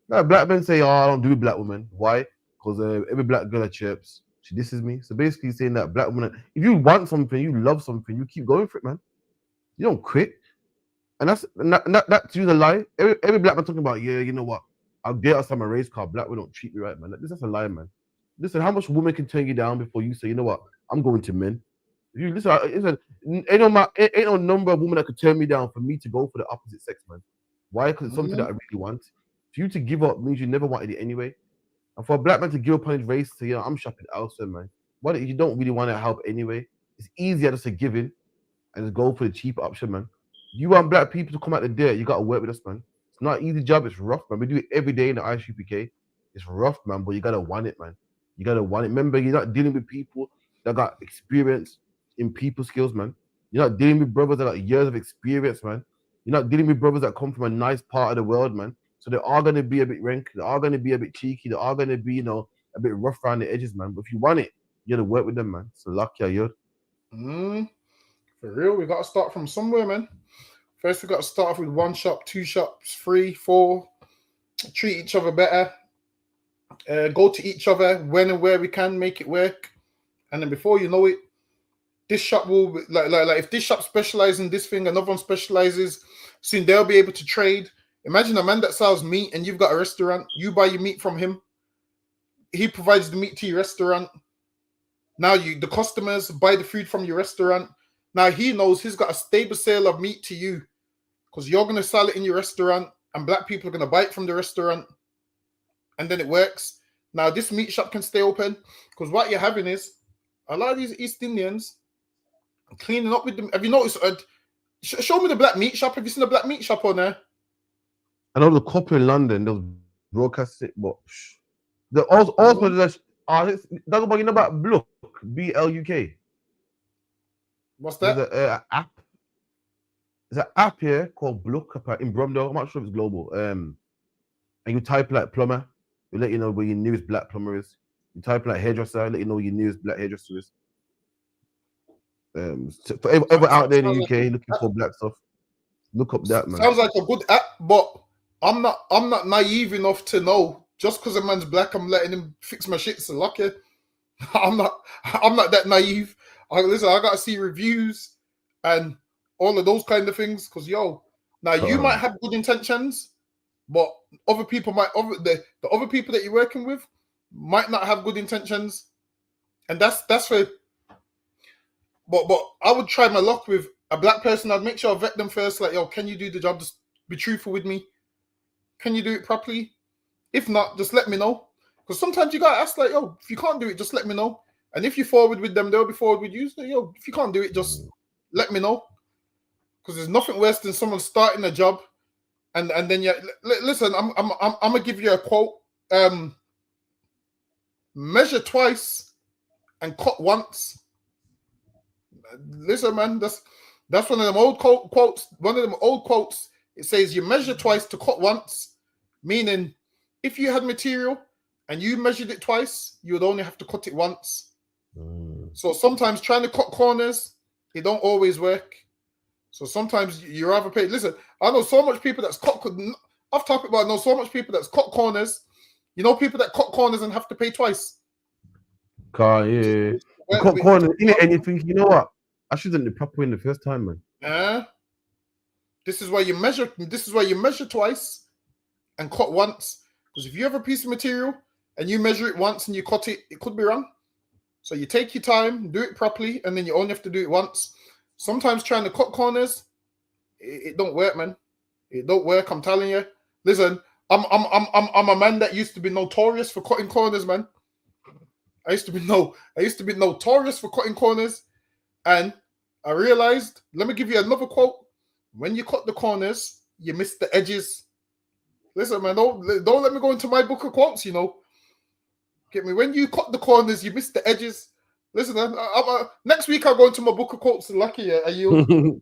Speaker 8: Like black men say, I don't do black women. Why? Because every black girl at chirps, she disses me. So basically saying that black woman, if you want something, you love something, you keep going for it, man. You don't quit. And that's the lie. Every black man talking about, yeah, you know what? I'll get us on my race car. Black women don't treat me right, man. That's a lie, man. Listen, how much woman can turn you down before you say, you know what? I'm going to men. If you listen, ain't no number of women that could turn me down for me to go for the opposite sex, man. Why? Because it's something that I really want. For you to give up means you never wanted it anyway. And for a black man to give up on his race, to, you know, I'm shopping elsewhere, man. What if you don't really want to help anyway? It's easier just to give in and just go for the cheap option, man. You want black people to come out the dirt, you got to work with us, man. It's not an easy job, it's rough, man. We do it every day in the ISUPK. It's rough, man, but you got to want it, man. You got to want it. Remember, you're not dealing with people that got experience in people skills, man. You're not dealing with brothers that got years of experience, man. You're not dealing with brothers that come from a nice part of the world, man. So they are going to be a bit rank. They are going to be a bit cheeky. They are going to be, you know, a bit rough around the edges, man. But if you want it, you got to work with them, man. So lucky, you're.
Speaker 15: For real, we got to start from somewhere, man. First, we got to start off with 1 shop, 2 shops, 3, 4. Treat each other better. Go to each other when and where we can, make it work. And then before you know it, this shop will be, like if this shop specializes in this thing, another one specializes, soon they'll be able to trade. Imagine a man that sells meat and you've got a restaurant. You buy your meat from him. He provides the meat to your restaurant. Now the customers buy the food from your restaurant. Now he knows he's got a stable sale of meat to you because you're going to sell it in your restaurant and black people are going to buy it from the restaurant. And then it works. Now this meat shop can stay open because what you're having is a lot of these East Indians cleaning up with them. Have you noticed? Show me the black meat shop. Have you seen the black meat shop on there?
Speaker 8: I know the couple in London, they'll broadcast it, but also that's about, you know about Bluk, BLUK.
Speaker 15: What's that?
Speaker 8: There's an app. There's an app here called Bluk in Bromdale. I'm not sure if it's global. And you type like plumber, it'll let you know where your nearest black plumber is. You type like hairdresser, let you know where your nearest black hairdresser is. For everyone out there in the UK looking for black stuff, look up that, man.
Speaker 15: Sounds like a good app, but I'm not naive enough to know just because a man's black, I'm letting him fix my shit. So lucky, I'm not that naive. I gotta see reviews and all of those kind of things. Because you might have good intentions, but other people the other people that you're working with might not have good intentions, and that's where. But I would try my luck with a black person. I'd make sure I vet them first. Like, yo, can you do the job? Just be truthful with me. Can you do it properly? If not, just let me know. Because sometimes you gotta ask, like, yo, if you can't do it, just let me know. And if you forward with them, they'll be forward with you. So, yo, if you can't do it, just let me know. Because there's nothing worse than someone starting a job, and then listen. I'm gonna give you a quote. Measure twice and cut once. Listen, man, that's one of them old quotes. One of them old quotes. It says you measure twice to cut once, meaning if you had material and you measured it twice, you would only have to cut it once. So sometimes trying to cut corners, it don't always work. So sometimes you rather pay. Listen, I know so much people that's cut. Off topic, but I know so much people that's cut corners. You know, people that cut corners and have to pay twice.
Speaker 8: Yeah. Cut corners, and you think, you know what? I should have done the proper in the first time, man.
Speaker 15: This is why you measure. This is why you measure twice and cut once. Because if you have a piece of material and you measure it once and you cut it, it could be wrong. So you take your time, do it properly, and then you only have to do it once. Sometimes trying to cut corners, it don't work, man. It don't work. I'm telling you. Listen, I'm a man that used to be notorious for cutting corners, man. I used to be notorious for cutting corners, and I realized. Let me give you another quote. When you cut the corners, you miss the edges. Listen, man, don't let me go into my book of quotes, you know. Get me? When you cut the corners, you miss the edges. Listen, man, next week I'll go into my book of quotes. Lucky, are you?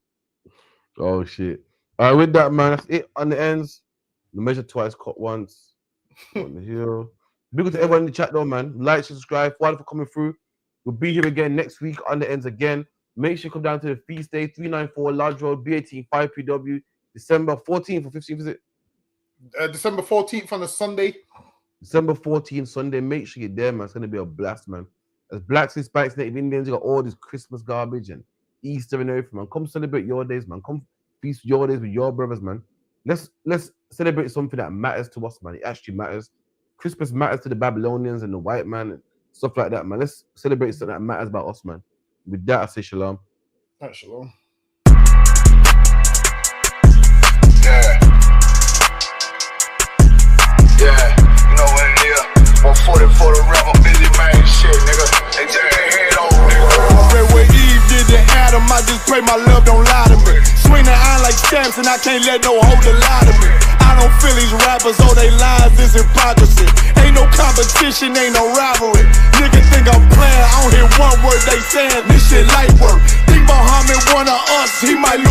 Speaker 8: Oh, shit. All right, with that, man, that's it on the ends. The measure twice, cut once. On the hill. Big up to everyone in the chat, though, man. Like, subscribe. Thank you for coming through. We'll be here again next week on the ends again. Make sure you come down to the feast day, 394 Lodge Road, B18 5PW, December 14th or 15th, is it?
Speaker 15: December 14th on a Sunday.
Speaker 8: December 14th, Sunday. Make sure you're there, man. It's going to be a blast, man. As Blacks, Hispanics, Native Indians, you got all this Christmas garbage and Easter and everything, man. Come celebrate your days, man. Come feast your days with your brothers, man. Let's celebrate something that matters to us, man. It actually matters. Christmas matters to the Babylonians and the white man and stuff like that, man. Let's celebrate something that matters about us, man. With that, I say shalom.
Speaker 15: Right, shalom.
Speaker 3: Yeah, you know what it is. 140 for the rebel, busy man, shit, nigga. They take their head over, nigga. Pray where Eve did to Adam, I just pray my love don't lie to me. Swing the iron like stamps and I can't let no holder lie to me. I don't feel these rappers, all they lies is hypocrisy. Ain't no competition, ain't no rivalry. Nigga think I'm playing, I don't hear one word they saying. This shit light work. Think Muhammad one of us, he might lose.